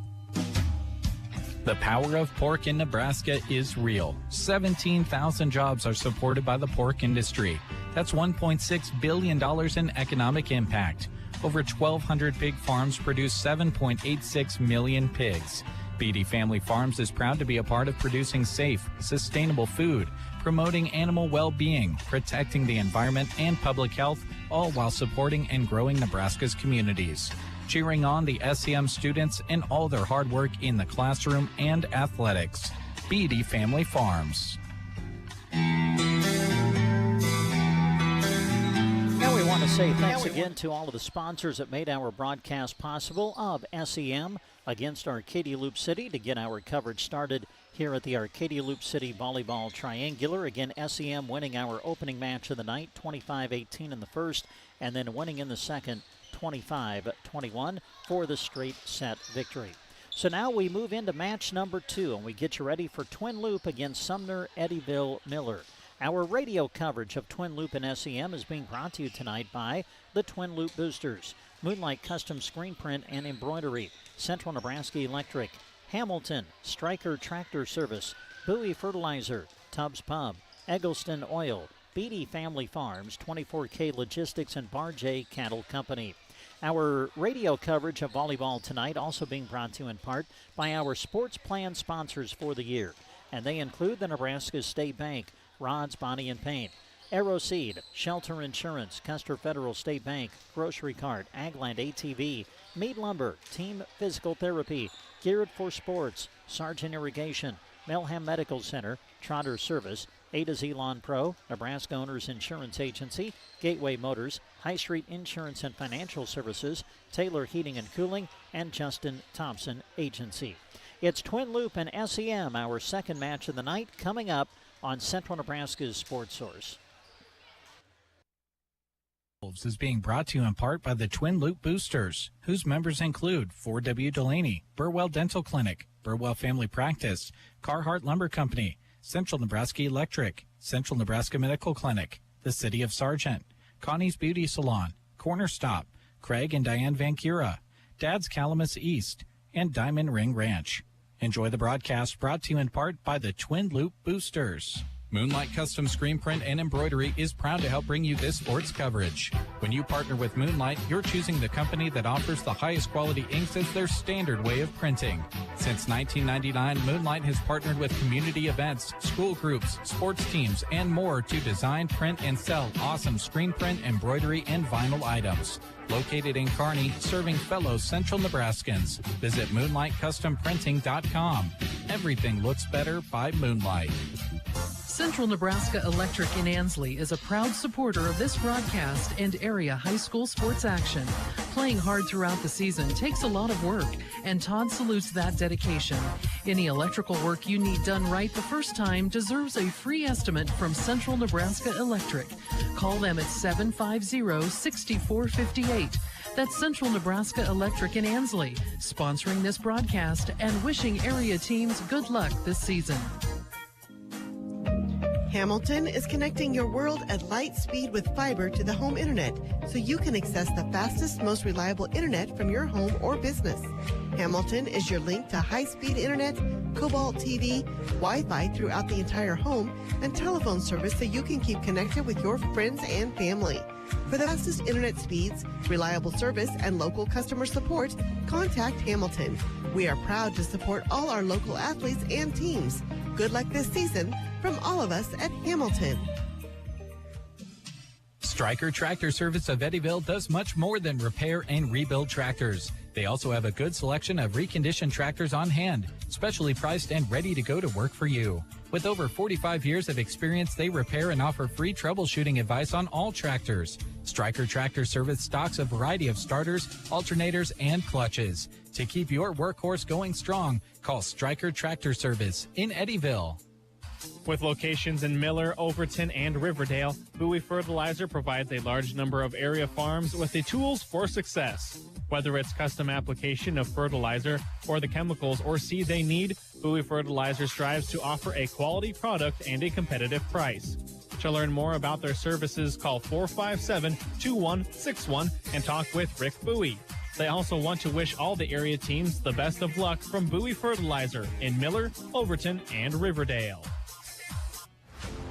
The power of pork in Nebraska is real. 17,000 jobs are supported by the pork industry. That's $1.6 billion in economic impact. Over 1,200 pig farms produce 7.86 million pigs. BD Family Farms is proud to be a part of producing safe, sustainable food, promoting animal well-being, protecting the environment and public health, all while supporting and growing Nebraska's communities. Cheering on the SEM students and all their hard work in the classroom and athletics. BD Family Farms.
Now we want to say thanks again to all of the sponsors that made our broadcast possible of SEM against Arcadia Loup City to get our coverage started here at the Arcadia Loup City Volleyball Triangular. Again, SEM winning our opening match of the night, 25-18 in the first, and then winning in the second, 25-21 for the straight set victory. So now we move into match number 2, and we get you ready for Twin Loup against Sumner Eddyville Miller. Our radio coverage of Twin Loup and SEM is being brought to you tonight by the Twin Loup Boosters, Moonlight Custom Screen Print and Embroidery, Central Nebraska Electric, Hamilton, Stryker Tractor Service, Bowie Fertilizer, Tubbs Pub, Eggleston Oil, BD Family Farms, 24K Logistics, and Bar J Cattle Company. Our radio coverage of volleyball tonight also being brought to you in part by our sports plan sponsors for the year, and they include the Nebraska State Bank, Rods Body and Paint, Aeroseed, Shelter Insurance, Custer Federal State Bank, Grocery Cart, Agland ATV, Mead Lumber, Team Physical Therapy, Geared for Sports, Sargent Irrigation, Melham Medical Center, Trotter Service, A to Z Lawn Pro, Nebraska Owners Insurance Agency, Gateway Motors, High Street Insurance and Financial Services, Taylor Heating and Cooling, and Justin Thompson Agency. It's Twin Loup and SEM, our second match of the night, coming up on Central Nebraska's Sports Source.
Is being brought to you in part by the Twin Loup Boosters, whose members include 4W Delaney, Burwell Dental Clinic, Burwell Family Practice, Carhartt Lumber Company, Central Nebraska Electric, Central Nebraska Medical Clinic, the City of Sargent, Connie's Beauty Salon, Corner Stop, Craig and Diane Van Cura, Dad's Calamus East, and Diamond Ring Ranch. Enjoy the broadcast brought to you in part by the Twin Loup Boosters. Moonlight Custom Screen Print and Embroidery is proud to help bring you this sports coverage. When you partner with Moonlight, you're choosing the company that offers the highest quality inks as their standard way of printing. Since 1999, Moonlight has partnered with community events, school groups, sports teams, and more to design, print, and sell awesome screen print, embroidery, and vinyl items. Located in Kearney, serving fellow Central Nebraskans. Visit MoonlightCustomPrinting.com. Everything looks better by Moonlight.
Central Nebraska Electric in Ansley is a proud supporter of this broadcast and area high school sports action. Playing hard throughout the season takes a lot of work, and Todd salutes that dedication. Any electrical work you need done right the first time deserves a free estimate from Central Nebraska Electric. Call them at 750-6458. That's Central Nebraska Electric in Ansley, sponsoring this broadcast and wishing area teams good luck this season.
Hamilton is connecting your world at light speed with fiber to the home internet, so you can access the fastest, most reliable internet from your home or business. Hamilton is your link to high-speed internet, Cobalt TV, Wi-Fi throughout the entire home, and telephone service so you can keep connected with your friends and family. For the fastest internet speeds, reliable service, and local customer support, contact Hamilton. We are proud to support all our local athletes and teams. Good luck this season from all of us at Hamilton.
Stryker Tractor Service of Eddyville does much more than repair and rebuild tractors. They also have a good selection of reconditioned tractors on hand, specially priced and ready to go to work for you. With over 45 years of experience, they repair and offer free troubleshooting advice on all tractors. Stryker Tractor Service stocks a variety of starters, alternators, and clutches. To keep your workhorse going strong, call Stryker Tractor Service in Eddyville.
With locations in Miller, Overton, and Riverdale, Bowie Fertilizer provides a large number of area farms with the tools for success. Whether it's custom application of fertilizer or the chemicals or seed they need, Bowie Fertilizer strives to offer a quality product and a competitive price. To learn more about their services, call 457-2161 and talk with Rick Bowie. They also want to wish all the area teams the best of luck from Bowie Fertilizer in Miller, Overton, and Riverdale.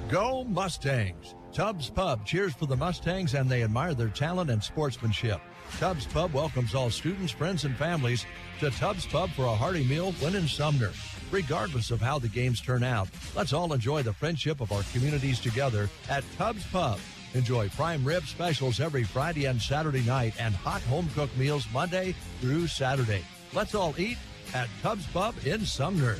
Go Mustangs! Tubbs Pub cheers for the Mustangs, and they admire their talent and sportsmanship. Tubbs Pub welcomes all students, friends, and families to Tubbs Pub for a hearty meal when in Sumner. Regardless of how the games turn out, let's all enjoy the friendship of our communities together at Tubbs Pub. Enjoy prime rib specials every Friday and Saturday night and hot home-cooked meals Monday through Saturday. Let's all eat at Tubbs Pub in Sumner.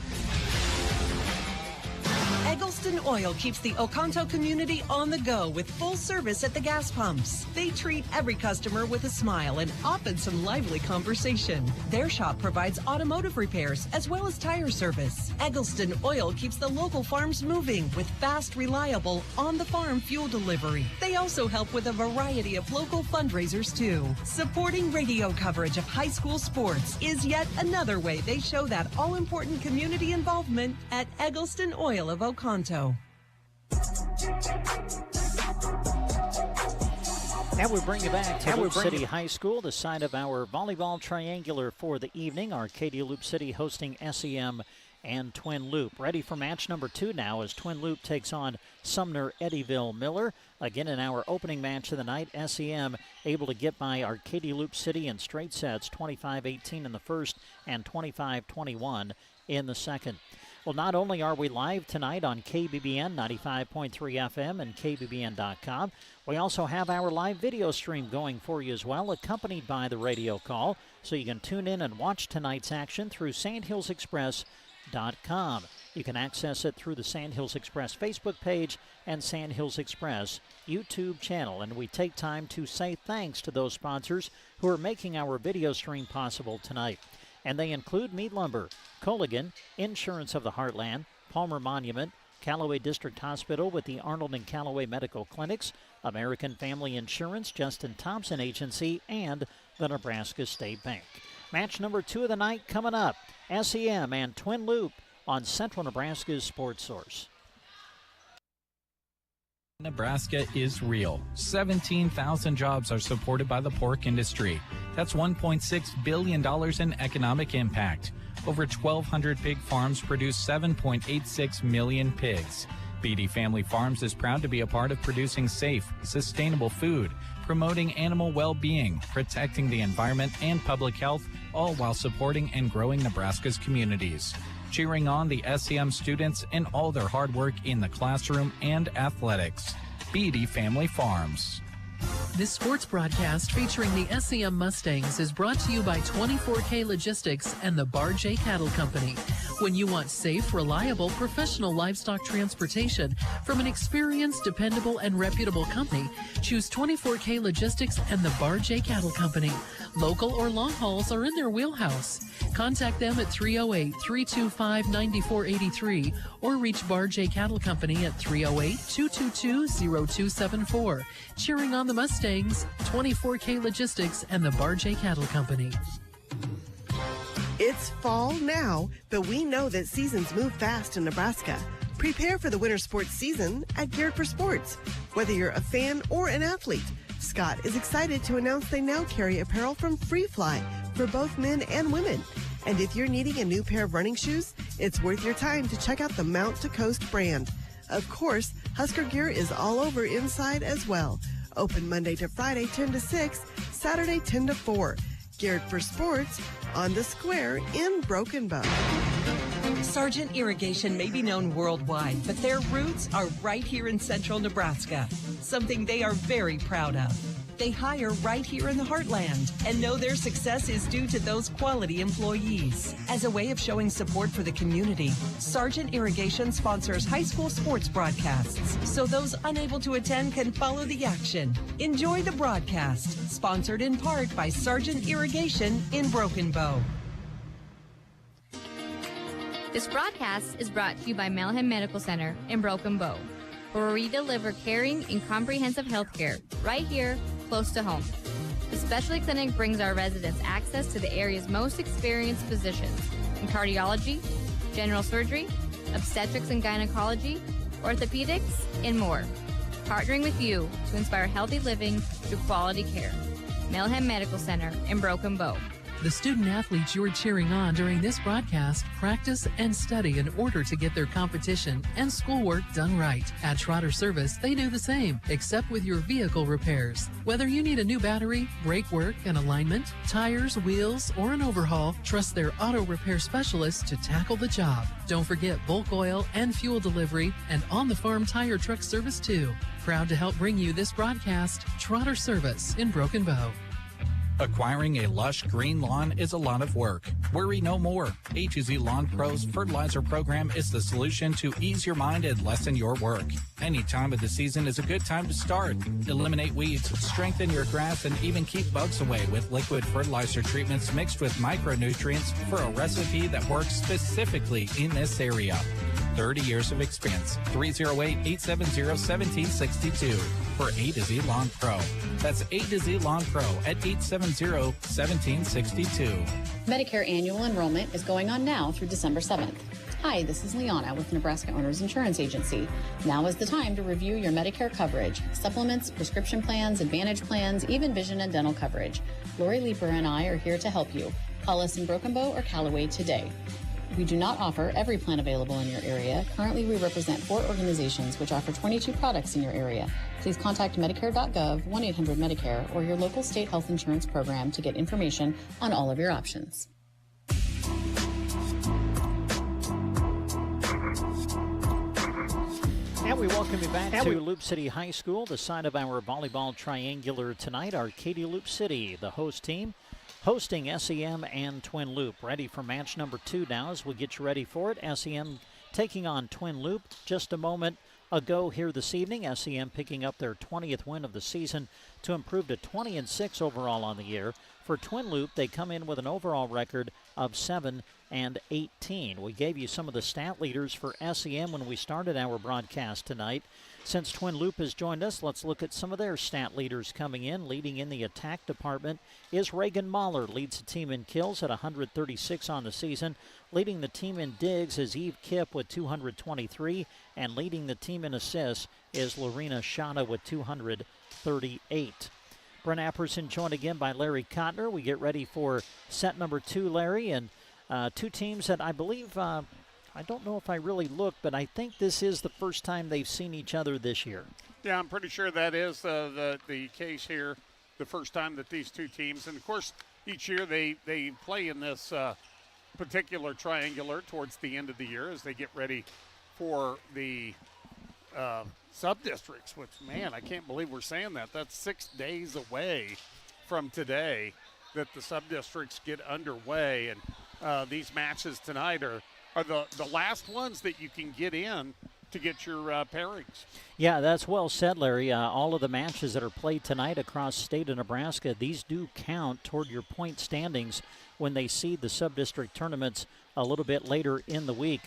Eggleston Oil keeps the Oconto community on the go with full service at the gas pumps. They treat every customer with a smile and often some lively conversation. Their shop provides automotive repairs as well as tire service. Eggleston Oil keeps the local farms moving with fast, reliable, on-the-farm fuel delivery. They also help with a variety of local fundraisers too. Supporting radio coverage of high school sports is yet another way they show that all-important community involvement at Eggleston Oil of Oconto.
Now we bring you back to Loup City High School, the site of our volleyball triangular for the evening. Arcadia Loup City hosting SEM and Twin Loup. Ready for match number 2 now as Twin Loup takes on Sumner Eddyville Miller. Again, in our opening match of the night, SEM able to get by Arcadia Loup City in straight sets, 25-18 in the first and 25-21 in the second. Well, not only are we live tonight on KBBN 95.3 FM and KBBN.com, we also have our live video stream going for you as well, accompanied by the radio call, so you can tune in and watch tonight's action through sandhillsexpress.com. You can access it through the Sandhills Express Facebook page and Sandhills Express YouTube channel. And we take time to say thanks to those sponsors who are making our video stream possible tonight. And they include Mead Lumber, Colligan, Insurance of the Heartland, Palmer Monument, Callaway District Hospital with the Arnold and Callaway Medical Clinics, American Family Insurance, Justin Thompson Agency, and the Nebraska State Bank. Match number 2 of the night coming up. SEM and Twin Loup on Central Nebraska's Sports Source.
Nebraska is real. 17,000 jobs are supported by the pork industry. That's $1.6 billion in economic impact. Over 1,200 pig farms produce 7.86 million pigs. BD Family Farms is proud to be a part of producing safe, sustainable food, promoting animal well-being, protecting the environment and public health, all while supporting and growing Nebraska's communities. Cheering on the SEM students and all their hard work in the classroom and athletics. BD Family Farms.
This sports broadcast featuring the SEM Mustangs is brought to you by 24K Logistics and the Bar J Cattle Company. When you want safe, reliable, professional livestock transportation from an experienced, dependable, and reputable company, choose 24K Logistics and the Bar J Cattle Company. Local or long hauls are in their wheelhouse. Contact them at 308-325-9483 or reach Bar J Cattle Company at 308-222-0274. Cheering on the Mustangs, 24K Logistics, and the Bar J Cattle Company.
It's fall now, but we know that seasons move fast in Nebraska. Prepare for the winter sports season at Geared for Sports. Whether you're a fan or an athlete, Scott is excited to announce they now carry apparel from Free Fly for both men and women. And if you're needing a new pair of running shoes, it's worth your time to check out the Mount to Coast brand. Of course, Husker gear is all over inside as well. Open Monday to Friday 10 to 6, Saturday 10 to 4. Geared for Sports on the Square in Broken Bow.
Sargent Irrigation may be known worldwide, but their roots are right here in central Nebraska, something they are very proud of. They hire right here in the heartland and know their success is due to those quality employees. As a way of showing support for the community, Sargent Irrigation sponsors high school sports broadcasts so those unable to attend can follow the action. Enjoy the broadcast, sponsored in part by Sargent Irrigation in Broken Bow.
This broadcast is brought to you by Malham Medical Center in Broken Bow, where we deliver caring and comprehensive health care right here, close to home. The specialty clinic brings our residents access to the area's most experienced physicians in cardiology, general surgery, obstetrics and gynecology, orthopedics, and more. Partnering with you to inspire healthy living through quality care. Malham Medical Center in Broken Bow.
The student athletes you're cheering on during this broadcast practice and study in order to get their competition and schoolwork done right. At Trotter Service, they do the same, except with your vehicle repairs. Whether you need a new battery, brake work, and alignment, tires, wheels, or an overhaul, trust their auto repair specialists to tackle the job. Don't forget bulk oil and fuel delivery and on-the-farm tire truck service too. Proud to help bring you this broadcast, Trotter Service in Broken Bow.
Acquiring a lush green lawn is a lot of work. Worry no more. A2Z Lawn Pro's fertilizer program is the solution to ease your mind and lessen your work. Any time of the season is a good time to start. Eliminate weeds, strengthen your grass, and even keep bugs away with liquid fertilizer treatments mixed with micronutrients for a recipe that works specifically in this area. 30 years of experience. 308-870-1762 for A to Z Lawn Pro. That's A to Z Lawn Pro at 870-1762.
Medicare annual enrollment is going on now through December 7th. Hi, this is Liana with Nebraska Owners Insurance Agency. Now is the time to review your Medicare coverage, supplements, prescription plans, advantage plans, even vision and dental coverage. Lori Leeper and I are here to help you. Call us in Broken Bow or Callaway today. We do not offer every plan available in your area. Currently, we represent 4 organizations which offer 22 products in your area. Please contact Medicare.gov, 1-800-MEDICARE, or your local state health insurance program to get information on all of your options.
And we welcome you back to Loup City High School, the site of our volleyball triangular tonight. Arcadia Loup City, the host team, hosting SEM and Twin Loup. Ready for match number 2 now as we get you ready for it. SEM taking on Twin Loup. Just a moment ago here this evening, SEM picking up their 20th win of the season to improve to 20-6 overall on the year. For Twin Loup, they come in with an overall record of 7-18. We gave you some of the stat leaders for SEM when we started our broadcast tonight. Since Twin Loup has joined us, let's look at some of their stat leaders coming in. Leading in the attack department is Reagan Mahler, leads the team in kills at 136 on the season. Leading the team in digs is Eve Kipp with 223, and leading the team in assists is Lorena Shada with 238. Brent Apperson joined again by Larry Kottner. We get ready for set number 2, Larry, and two teams that I believe, I don't know if I really looked, but I think this is the first time they've seen each other this year. Yeah, I'm pretty sure that is the case here, the first time that these two teams, and of course each year they play in this particular triangular towards the end of the year as they get ready for the sub-districts, which, man, I can't believe we're saying that. That's 6 days away from today that the sub-districts get underway, and these matches tonight are the last ones that you can get in to get your pairings. Yeah, that's well said, Larry. All of the matches that are played tonight across state of Nebraska, these do count toward your point standings when they seed the sub-district tournaments a little bit later in the week.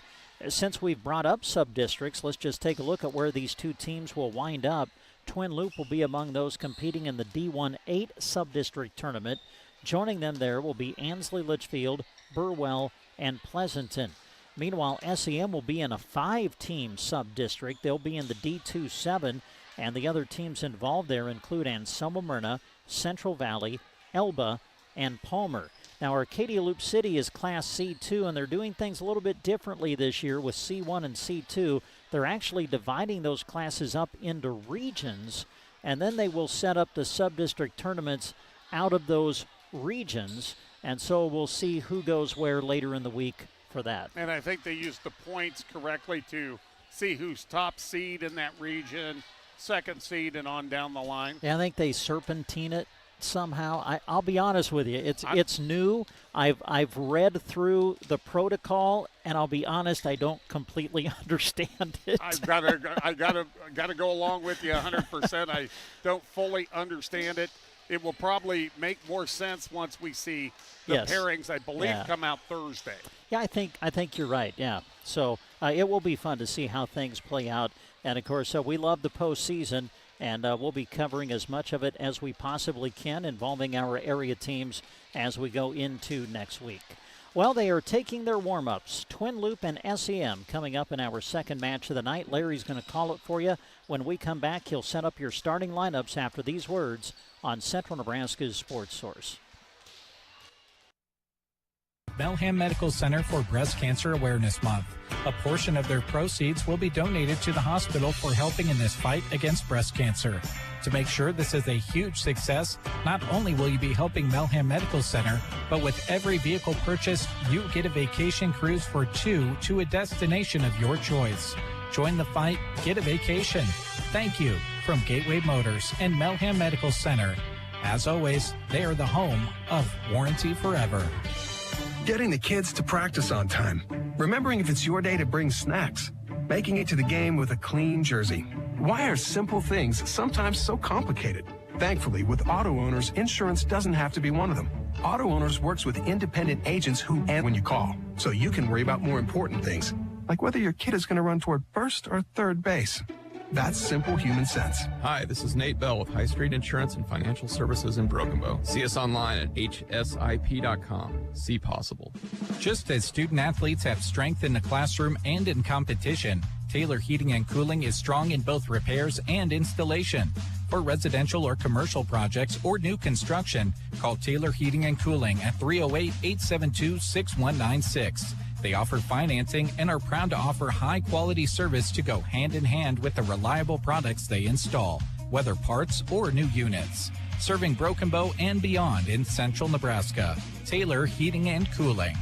Since we've brought up sub-districts, let's just take a look at where these two teams will wind up. Twin Loup will be among those competing in the D1-8 sub-district tournament. Joining them there will be Ansley Litchfield, Burwell, and Pleasanton. Meanwhile, SEM will be in a 5-team sub-district. They'll be in the D2-7, and the other teams involved there include Anselmo Myrna, Central Valley, Elba, and Palmer. Now, Arcadia Loup City is Class C2, and they're doing things a little bit differently this year with C1 and C2. They're actually dividing those classes up into regions, and then they will set up the sub-district tournaments out of those regions, and so we'll see who goes where later in the week for that. And I think they used the points correctly to see who's top seed in that region, second seed, and on down the line. Yeah, I think they serpentine it somehow. I'll be honest with you, it's new. I've read through the protocol, and I'll be honest, I don't completely understand it. I gotta go along with you 100%. I don't fully understand it. It will probably make more sense once we see the pairings, I believe, come out Thursday. Yeah, I think you're right, yeah. So it will be fun to see how things play out. And, of course, we love the postseason, and we'll be covering as much of it as we possibly can involving our area teams as we go into next week. Well, they are taking their warm-ups. Twin Loup and SEM coming up in our second match of the night. Larry's going to call it for you. When we come back, he'll set up your starting lineups after these words on Central Nebraska's Sports Source.
Melham Medical Center for Breast Cancer Awareness Month. A portion of their proceeds will be donated to the hospital for helping in this fight against breast cancer. To make sure this is a huge success, not only will you be helping Melham Medical Center, but with every vehicle purchase, you get a vacation cruise for 2 to a destination of your choice. Join the fight, get a vacation. Thank you from Gateway Motors and Melham Medical Center. As always, they are the home of Warranty Forever.
Getting the kids to practice on time. Remembering if it's your day to bring snacks. Making it to the game with a clean jersey. Why are simple things sometimes so complicated? Thankfully, with auto owners, insurance doesn't have to be one of them. Auto Owners works with independent agents who answer when you call, so you can worry about more important things, like whether your kid is going to run toward first or third base. That's simple human sense.
Hi, this is Nate Bell with High Street Insurance and Financial Services in Broken Bow. See us online at hsip.com. See possible.
Just as student athletes have strength in the classroom and in competition, Taylor Heating and Cooling is strong in both repairs and installation. For residential or commercial projects or new construction, call Taylor Heating and Cooling at 308-872-6196. They offer financing and are proud to offer high-quality service to go hand-in-hand with the reliable products they install, whether parts or new units. Serving Broken Bow and beyond in central Nebraska. Taylor Heating and Cooling.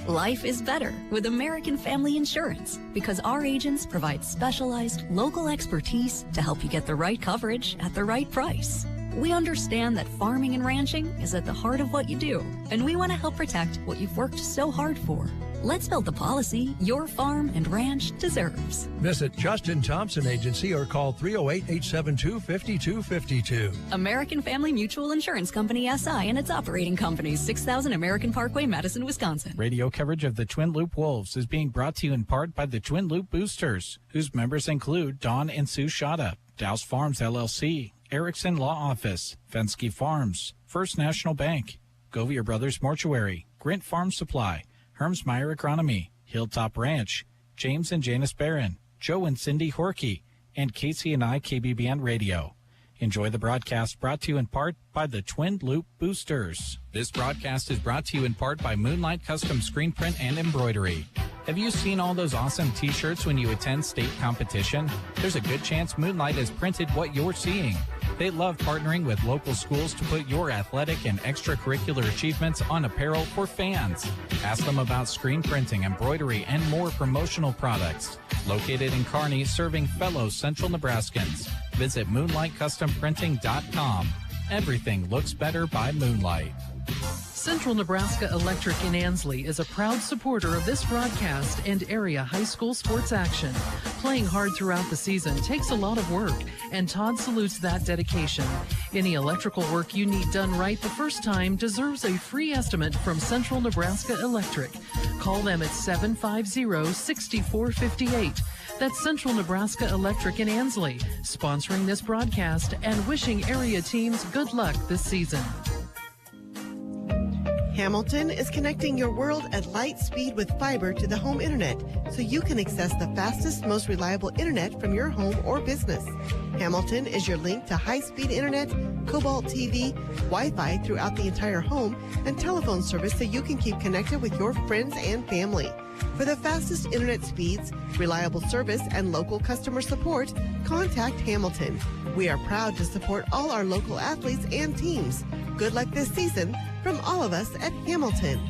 Life is better with American Family Insurance because our agents provide specialized local expertise to help you get the right coverage at the right price. We understand that farming and ranching is at the heart of what you do, and we want to help protect what you've worked so hard for. Let's build the policy your farm and ranch deserves.
Visit Justin Thompson Agency or call 308-872-5252.
American Family Mutual Insurance Company, SI, and its operating companies, 6000 American Parkway, Madison, Wisconsin.
Radio coverage of the Twin Loup Wolves is being brought to you in part by the Twin Loup Boosters, whose members include Don and Sue Shada, Douse Farms LLC, Erickson Law Office, Fensky Farms, First National Bank, Govier Brothers Mortuary, Grint Farm Supply, Hermsmeyer Agronomy, Hilltop Ranch, James and Janice Barron, Joe and Cindy Horkey, and KCNI KBBN Radio. Enjoy the broadcast brought to you in part by the Twin Loup Boosters. This broadcast is brought to you in part by Moonlight Custom Screen Print and Embroidery. Have you seen all those awesome t-shirts when you attend state competition? There's a good chance Moonlight has printed what you're seeing. They love partnering with local schools to put your athletic and extracurricular achievements on apparel for fans. Ask them about screen printing, embroidery, and more promotional products. Located in Kearney, serving fellow Central Nebraskans. Visit MoonlightCustomPrinting.com. Everything looks better by Moonlight.
Central Nebraska Electric in Ansley is a proud supporter of this broadcast and area high school sports action. Playing hard throughout the season takes a lot of work, and Todd salutes that dedication. Any electrical work you need done right the first time deserves a free estimate from Central Nebraska Electric. Call them at 750-6458. That's Central Nebraska Electric in Ansley, sponsoring this broadcast and wishing area teams good luck this season.
Hamilton is connecting your world at light speed with fiber to the home internet, so you can access the fastest, most reliable internet from your home or business. Hamilton is your link to high-speed internet, Cobalt TV, Wi-Fi throughout the entire home, and telephone service so you can keep connected with your friends and family. For the fastest internet speeds, reliable service, and local customer support, contact Hamilton. We are proud to support all our local athletes and teams. Good luck this season from all of us at Hamilton.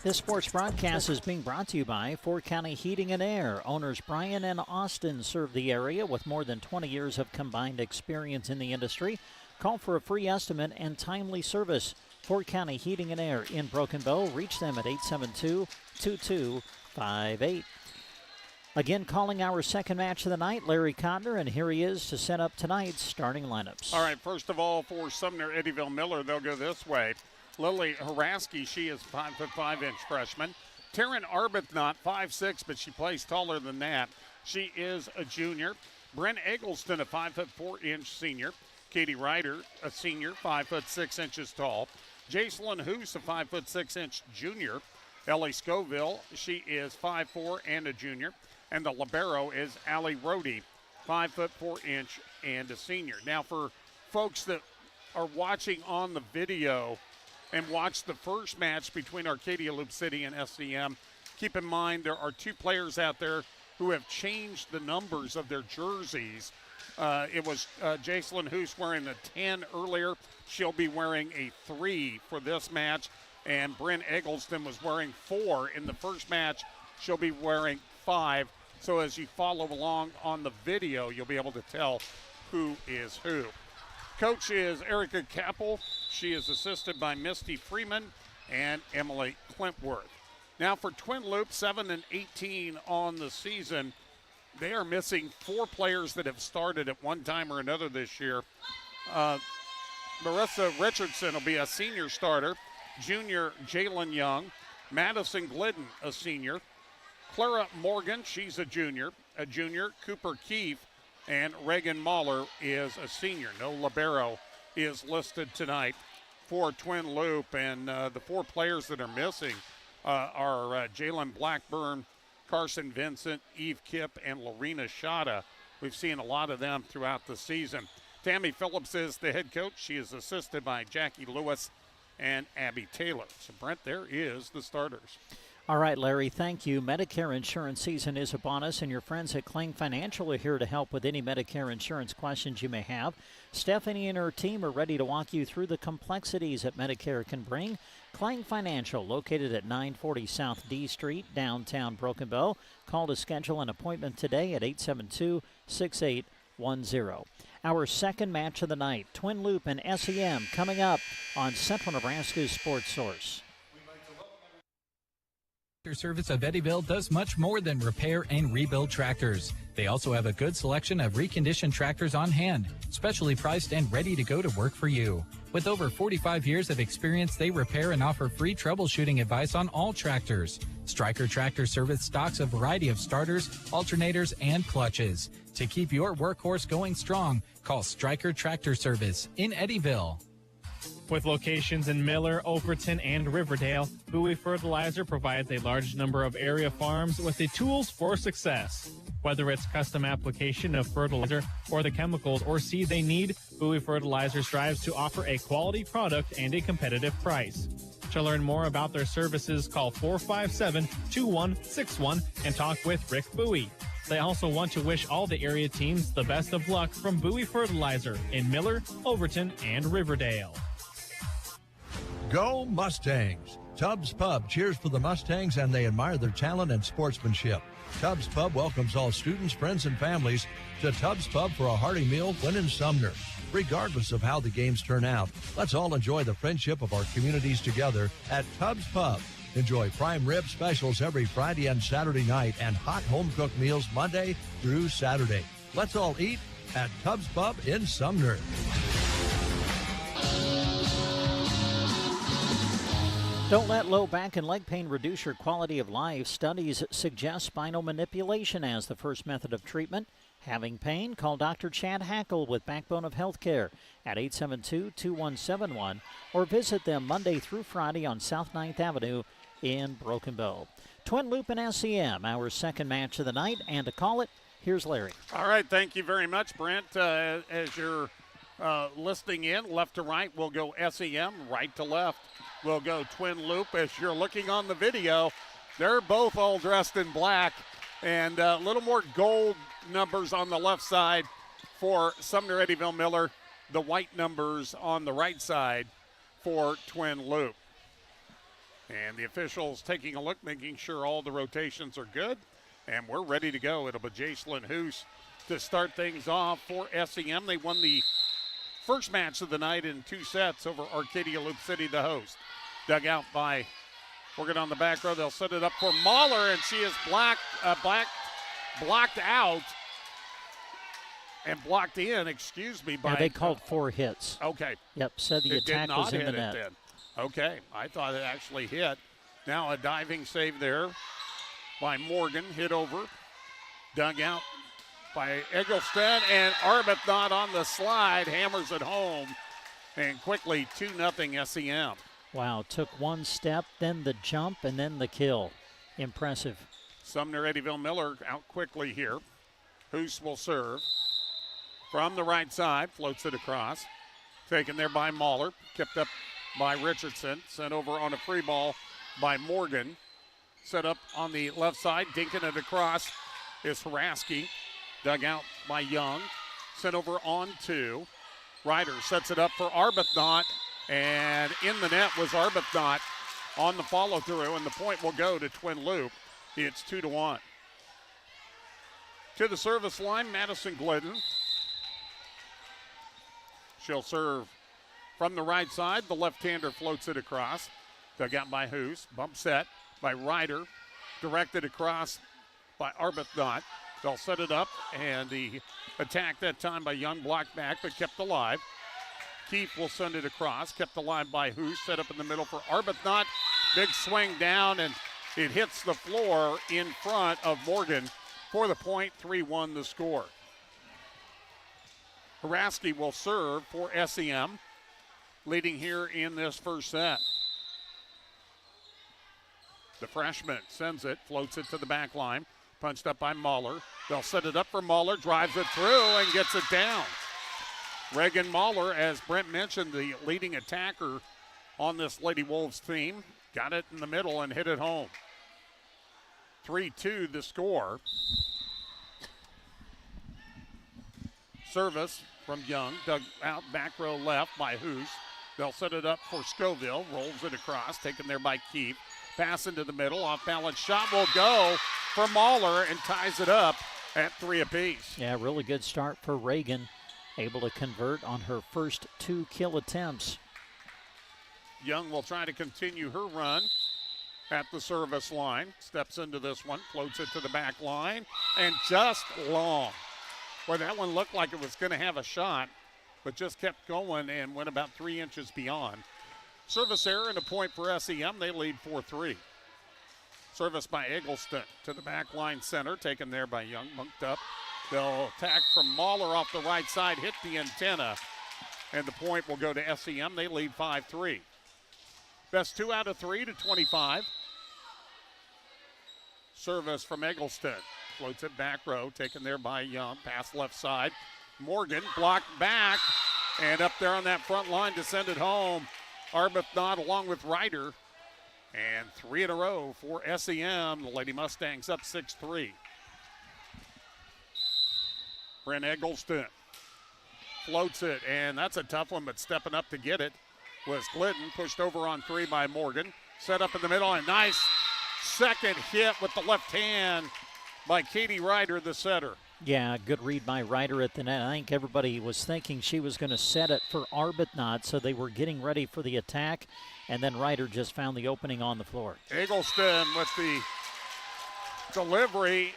This sports broadcast is being brought to you by Fort County Heating and Air. Owners Brian and Austin serve the area with more than 20 years of combined experience in the industry. Call for a free estimate and timely service. Fort County Heating and Air in Broken Bow. Reach them at 872-2258. Again, calling our second match of the night, Larry Codner, and here he is to set up tonight's starting lineups.
All right, first of all, for Sumner Eddyville Miller, they'll go this way. Lily Haraski, she is 5'5" freshman. Taryn Arbuthnot, 5'6", but she plays taller than that. She is a junior. Brent Eggleston, a 5'4" senior. Katie Ryder, a senior, 5'6" tall. Jacelyn Hoos, a 5'6" junior. Ellie Scoville, she is 5'4" and a junior. And the libero is Allie Rohde, 5'4" and a senior. Now, for folks that are watching on the video and watch the first match between Arcadia, Loup City, and SEM, keep in mind there are two players out there who have changed the numbers of their jerseys. It was Jacelyn Hoos wearing the 10 earlier. She'll be wearing a 3 for this match. And Bryn Eggleston was wearing 4 in the first match. She'll be wearing 5. So as you follow along on the video, you'll be able to tell who is who. Coach is Erica Kappel. She is assisted by Misty Freeman and Emily Clintworth. Now for Twin Loup, 7-18 on the season. They are missing 4 players that have started at one time or another this year. Marissa Richardson will be a senior starter. Junior Jalen Young. Madison Glidden, a senior. Clara Morgan, she's a junior. Cooper Keefe, and Reagan Mahler is a senior. No libero is listed tonight for Twin Loup, and the 4 players that are missing are Jalen Blackburn, Carson Vincent, Eve Kipp, and Lorena Shada. We've seen a lot of them throughout the season. Tammy Phillips is the head coach. She is assisted by Jackie Lewis and Abby Taylor. So, Brent, there is the starters.
All right, Larry, thank you. Medicare insurance season is upon us, and your friends at Kling Financial are here to help with any Medicare insurance questions you may have. Stephanie and her team are ready to walk you through the complexities that Medicare can bring. Kling Financial, located at 940 South D Street, downtown Broken Bow. Call to schedule an appointment today at 872-6810. Our second match of the night, Twin Loup and SEM, coming up on Central Nebraska's Sports Source.
Tractor Service of Eddyville does much more than repair and rebuild tractors. They also have a good selection of reconditioned tractors on hand, specially priced and ready to go to work for you. With over 45 years of experience, they repair and offer free troubleshooting advice on all tractors. Stryker Tractor Service stocks a variety of starters, alternators, and clutches. To keep your workhorse going strong, call Stryker Tractor Service in Eddyville.
With locations in Miller, Overton, and Riverdale, Bowie Fertilizer provides a large number of area farms with the tools for success. Whether it's custom application of fertilizer or the chemicals or seed they need, Bowie Fertilizer strives to offer a quality product and a competitive price. To learn more about their services, call 457-2161 and talk with Rick Bowie. They also want to wish all the area teams the best of luck from Bowie Fertilizer in Miller, Overton, and Riverdale.
Go Mustangs! Tubbs Pub cheers for the Mustangs, and they admire their talent and sportsmanship. Tubbs Pub welcomes all students, friends, and families to Tubbs Pub for a hearty meal when in Sumner. Regardless of how the games turn out, let's all enjoy the friendship of our communities together at Tubbs Pub. Enjoy prime rib specials every Friday and Saturday night and hot home-cooked meals Monday through Saturday. Let's all eat at Tubbs Pub in Sumner.
Don't let low back and leg pain reduce your quality of life. Studies suggest spinal manipulation as the first method of treatment. Having pain? Call Dr. Chad Hackle with Backbone of Healthcare at 872-2171 or visit them Monday through Friday on South 9th Avenue in Broken Bow. Twin Loup and SEM, our second match of the night, and to call it, here's Larry.
All right, thank you very much, Brent. As you're listening in, left to right, we'll go SEM, right to left. We'll go Twin Loup. As you're looking on the video, they're both all dressed in black, and a little more gold numbers on the left side for Sumner Eddyville Miller, the white numbers on the right side for Twin Loup. And the officials taking a look, making sure all the rotations are good, and we're ready to go. It'll be Jacelyn Hoos to start things off for SEM. They won the first match of the night in 2 sets over Arcadia Loup City, the host. Dug out by working on the back row. They'll set it up for Mahler, and she is blocked out and blocked in, by...
they called 4 hits.
Okay.
Yep, said the attack was in the net.
Then. Okay, I thought it actually hit. Now a diving save there by Morgan, hit over, dug out by Eggleston, and Arbuthnot on the slide, hammers it home, and quickly 2-0 SEM.
Wow, took one step, then the jump, and then the kill. Impressive.
Sumner Eddyville Miller out quickly here. Hoos will serve from the right side, floats it across. Taken there by Mahler, kept up by Richardson, sent over on a free ball by Morgan. Set up on the left side, dinking it across is Haraski. Dug out by Young, sent over on 2. Ryder sets it up for Arbuthnot, and in the net was Arbuthnot on the follow-through, and the point will go to Twin Loup. It's 2-1. To the service line, Madison Glidden. She'll serve from the right side. The left-hander floats it across. Dug out by Hoos. Bump set by Ryder. Directed across by Arbuthnot. They'll set it up, and the attack that time by Young blocked back, but kept alive. Keefe will send it across, kept alive by Hoos, set up in the middle for Arbuthnot. Big swing down, and it hits the floor in front of Morgan for the point. 3-1 the score. Haraski will serve for SEM, leading here in this first set. The freshman sends it, floats it to the back line. Punched up by Mahler. They'll set it up for Mahler, drives it through and gets it down. Reagan Mahler, as Brent mentioned, the leading attacker on this Lady Wolves team, got it in the middle and hit it home. 3-2 the score. Service from Young, dug out back row left by Hoos. They'll set it up for Scoville, rolls it across, taken there by Keefe. Pass into the middle, off balance shot will go for Mahler and ties it up at 3 apiece.
Yeah, really good start for Reagan, able to convert on her first 2 kill attempts.
Young will try to continue her run at the service line. Steps into this one, floats it to the back line, and just long. Boy, that one looked like it was going to have a shot, but just kept going and went about 3 inches beyond. Service error and a point for SEM. They lead 4-3. Service by Eggleston to the back line center, taken there by Young, bunked up. They'll attack from Mahler off the right side, hit the antenna, and the point will go to SEM. They lead 5-3. Best 2 out of 3 to 25. Service from Eggleston. Floats it back row, taken there by Young. Pass left side. Morgan blocked back, and up there on that front line to send it home. Arbuthnot along with Ryder. And 3 in a row for SEM. The Lady Mustangs up 6-3. Brent Eggleston floats it, and that's a tough one, but stepping up to get it was Glidden. Pushed over on 3 by Morgan. Set up in the middle, and nice second hit with the left hand by Katie Ryder, the setter.
Yeah, good read by Ryder at the net. I think everybody was thinking she was going to set it for Arbuthnot, so they were getting ready for the attack, and then Ryder just found the opening on the floor.
Eggleston with the delivery,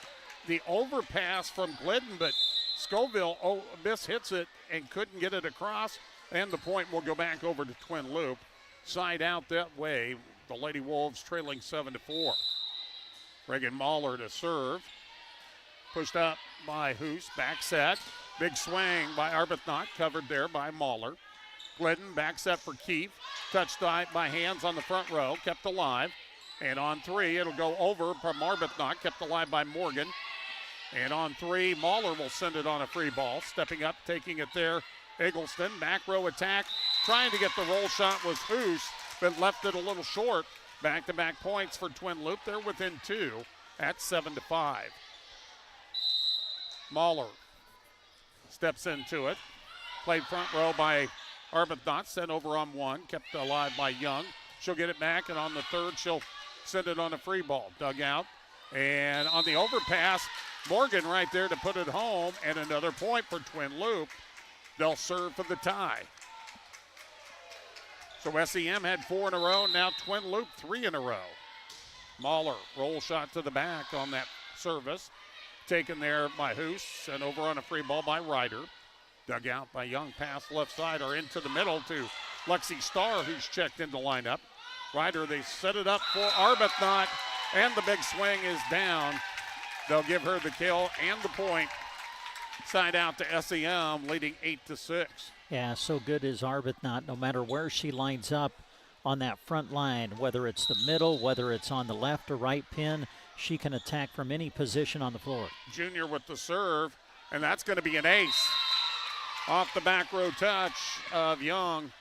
the overpass from Glidden, but Scoville hits it and couldn't get it across, and the point will go back over to Twin Loup. Side out that way, the Lady Wolves trailing 7-4. Reagan Mahler to serve. Pushed up by Hoos, back set. Big swing by Arbuthnot, covered there by Mahler. Glidden, back set for Keefe. Touched by hands on the front row, kept alive. And on 3, it'll go over from Arbuthnot, kept alive by Morgan. And on 3, Mahler will send it on a free ball. Stepping up, taking it there, Eggleston. Back row attack, trying to get the roll shot was Hoos, but left it a little short. Back-to-back points for Twin Loup. They're within 2 at 7-5. Mahler steps into it. Played front row by Arbuthnot, sent over on 1, kept alive by Young. She'll get it back, and on the 3rd, she'll send it on a free ball. Dug out, and on the overpass, Morgan right there to put it home, and another point for Twin Loup. They'll serve for the tie. So SEM had 4 in a row, now Twin Loup 3 in a row. Mahler, roll shot to the back on that service. Taken there by Hoos, and over on a free ball by Ryder. Dug out by Young, pass left side or into the middle to Lexi Starr, who's checked into lineup. Ryder, they set it up for Arbuthnot, and the big swing is down. They'll give her the kill and the point. Side out to SEM, leading 8-6.
Yeah, so good is Arbuthnot, no matter where she lines up on that front line, whether it's the middle, whether it's on the left or right pin, she can attack from any position on the floor.
Junior with the serve, and that's going to be an ace. Off the back row touch of Young.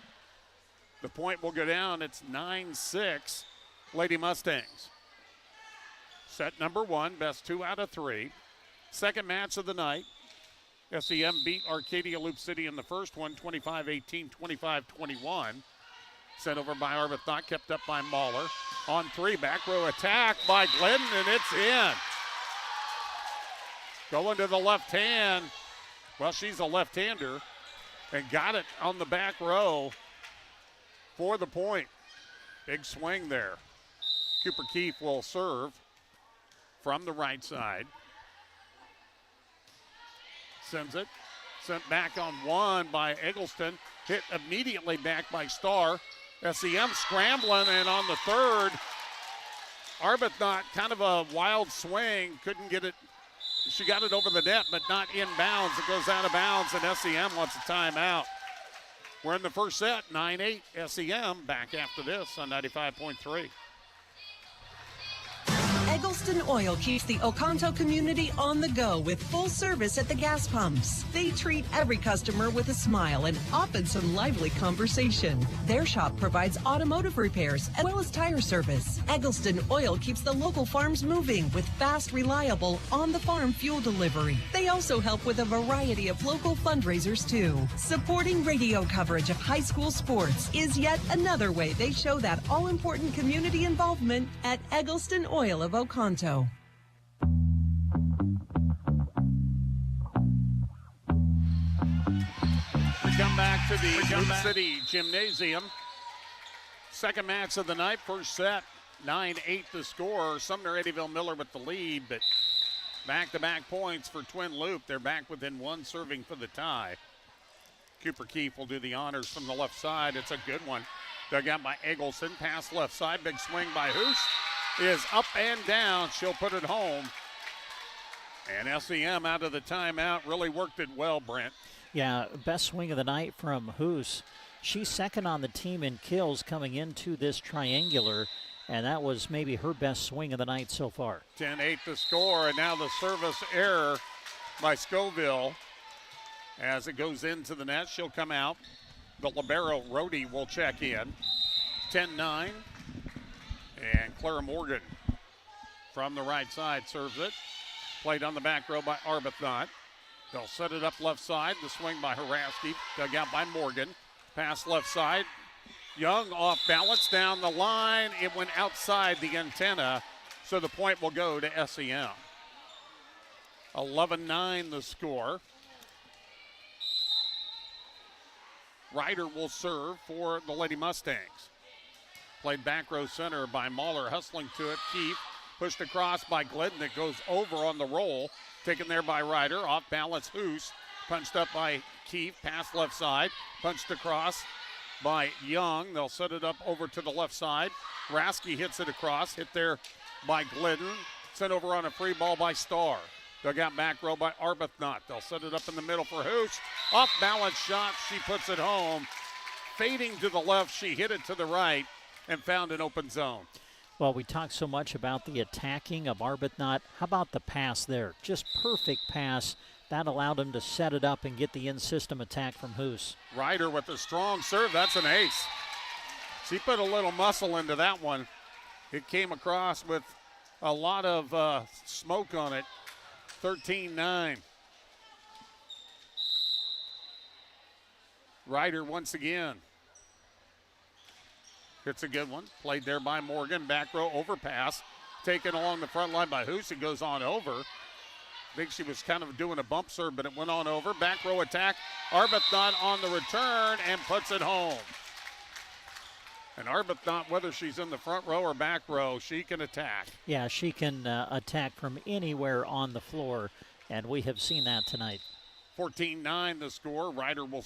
The point will go down. It's 9-6, Lady Mustangs. Set number 1, best 2 out of 3. Second match of the night. SEM beat Arcadia Loup City in the first one, 25-18, 25-21. Sent over by Arbuthnot, kept up by Mahler. On 3, back row attack by Glidden, and it's in. Going to the left hand. Well, she's a left-hander, and got it on the back row for the point. Big swing there. Cooper Keefe will serve from the right side. Sends it. Sent back on 1 by Eggleston. Hit immediately back by Starr. SEM scrambling, and on the 3rd, Arbuthnot, kind of a wild swing, couldn't get it. She got it over the net, but not inbounds. It goes out of bounds, and SEM wants a timeout. We're in the first set, 9-8. SEM back after this on 95.3.
Eggleston Oil keeps the Oconto community on the go with full service at the gas pumps. They treat every customer with a smile and often some lively conversation. Their shop provides automotive repairs as well as tire service. Eggleston Oil keeps the local farms moving with fast, reliable, on-the-farm fuel delivery. They also help with a variety of local fundraisers too. Supporting radio coverage of high school sports is yet another way they show that all-important community involvement at Eggleston Oil of Oconto.
We come back to the Loup City Gymnasium. Second match of the night, first set, 9-8 the score. Sumner Eddyville Miller with the lead, but back-to-back points for Twin Loup. They're back within one, serving for the tie. Cooper Keefe will do the honors from the left side. It's a good one. Dug out by Eggleston, pass left side, big swing by Hoos. Is up and down. She'll put it home. And SEM out of the timeout really worked it well, Brent.
Yeah, best swing of the night from Hoos. She's second on the team in kills coming into this triangular, and that was maybe her best swing of the night so far.
10-8 the score, and now the service error by Scoville. As it goes into the net, she'll come out. The libero, Rhodey, will check in. 10-9. And Clara Morgan from the right side serves it. Played on the back row by Arbuthnot. They'll set it up left side. The swing by Haraski. Dug out by Morgan. Pass left side. Young off balance down the line. It went outside the antenna, so the point will go to SEM. 11-9 the score. Ryder will serve for the Lady Mustangs. Played back row center by Mahler, hustling to it. Keefe pushed across by Glidden. It goes over on the roll. Taken there by Ryder. Off balance, Hoos. Punched up by Keefe. Pass left side. Punched across by Young. They'll set it up over to the left side. Rasky hits it across. Hit there by Glidden. Sent over on a free ball by Starr. Dug out back row by Arbuthnot. They'll set it up in the middle for Hoos. Off balance shot. She puts it home. Fading to the left. She hit it to the right and found an open zone.
Well, we talked so much about the attacking of Arbuthnot. How about the pass there? Just perfect pass. That allowed him to set it up and get the in-system attack from Hoos.
Ryder with a strong serve. That's an ace. She put a little muscle into that one. It came across with a lot of smoke on it. 13-9. Ryder once again. It's a good one. Played there by Morgan. Back row overpass. Taken along the front line by Hoos. It goes on over. I think she was kind of doing a bump serve, but it went on over. Back row attack. Arbuthnot on the return and puts it home. And Arbuthnot, whether she's in the front row or back row, she can attack.
Yeah, she can attack from anywhere on the floor, and we have seen that tonight.
14-9 the score. Ryder will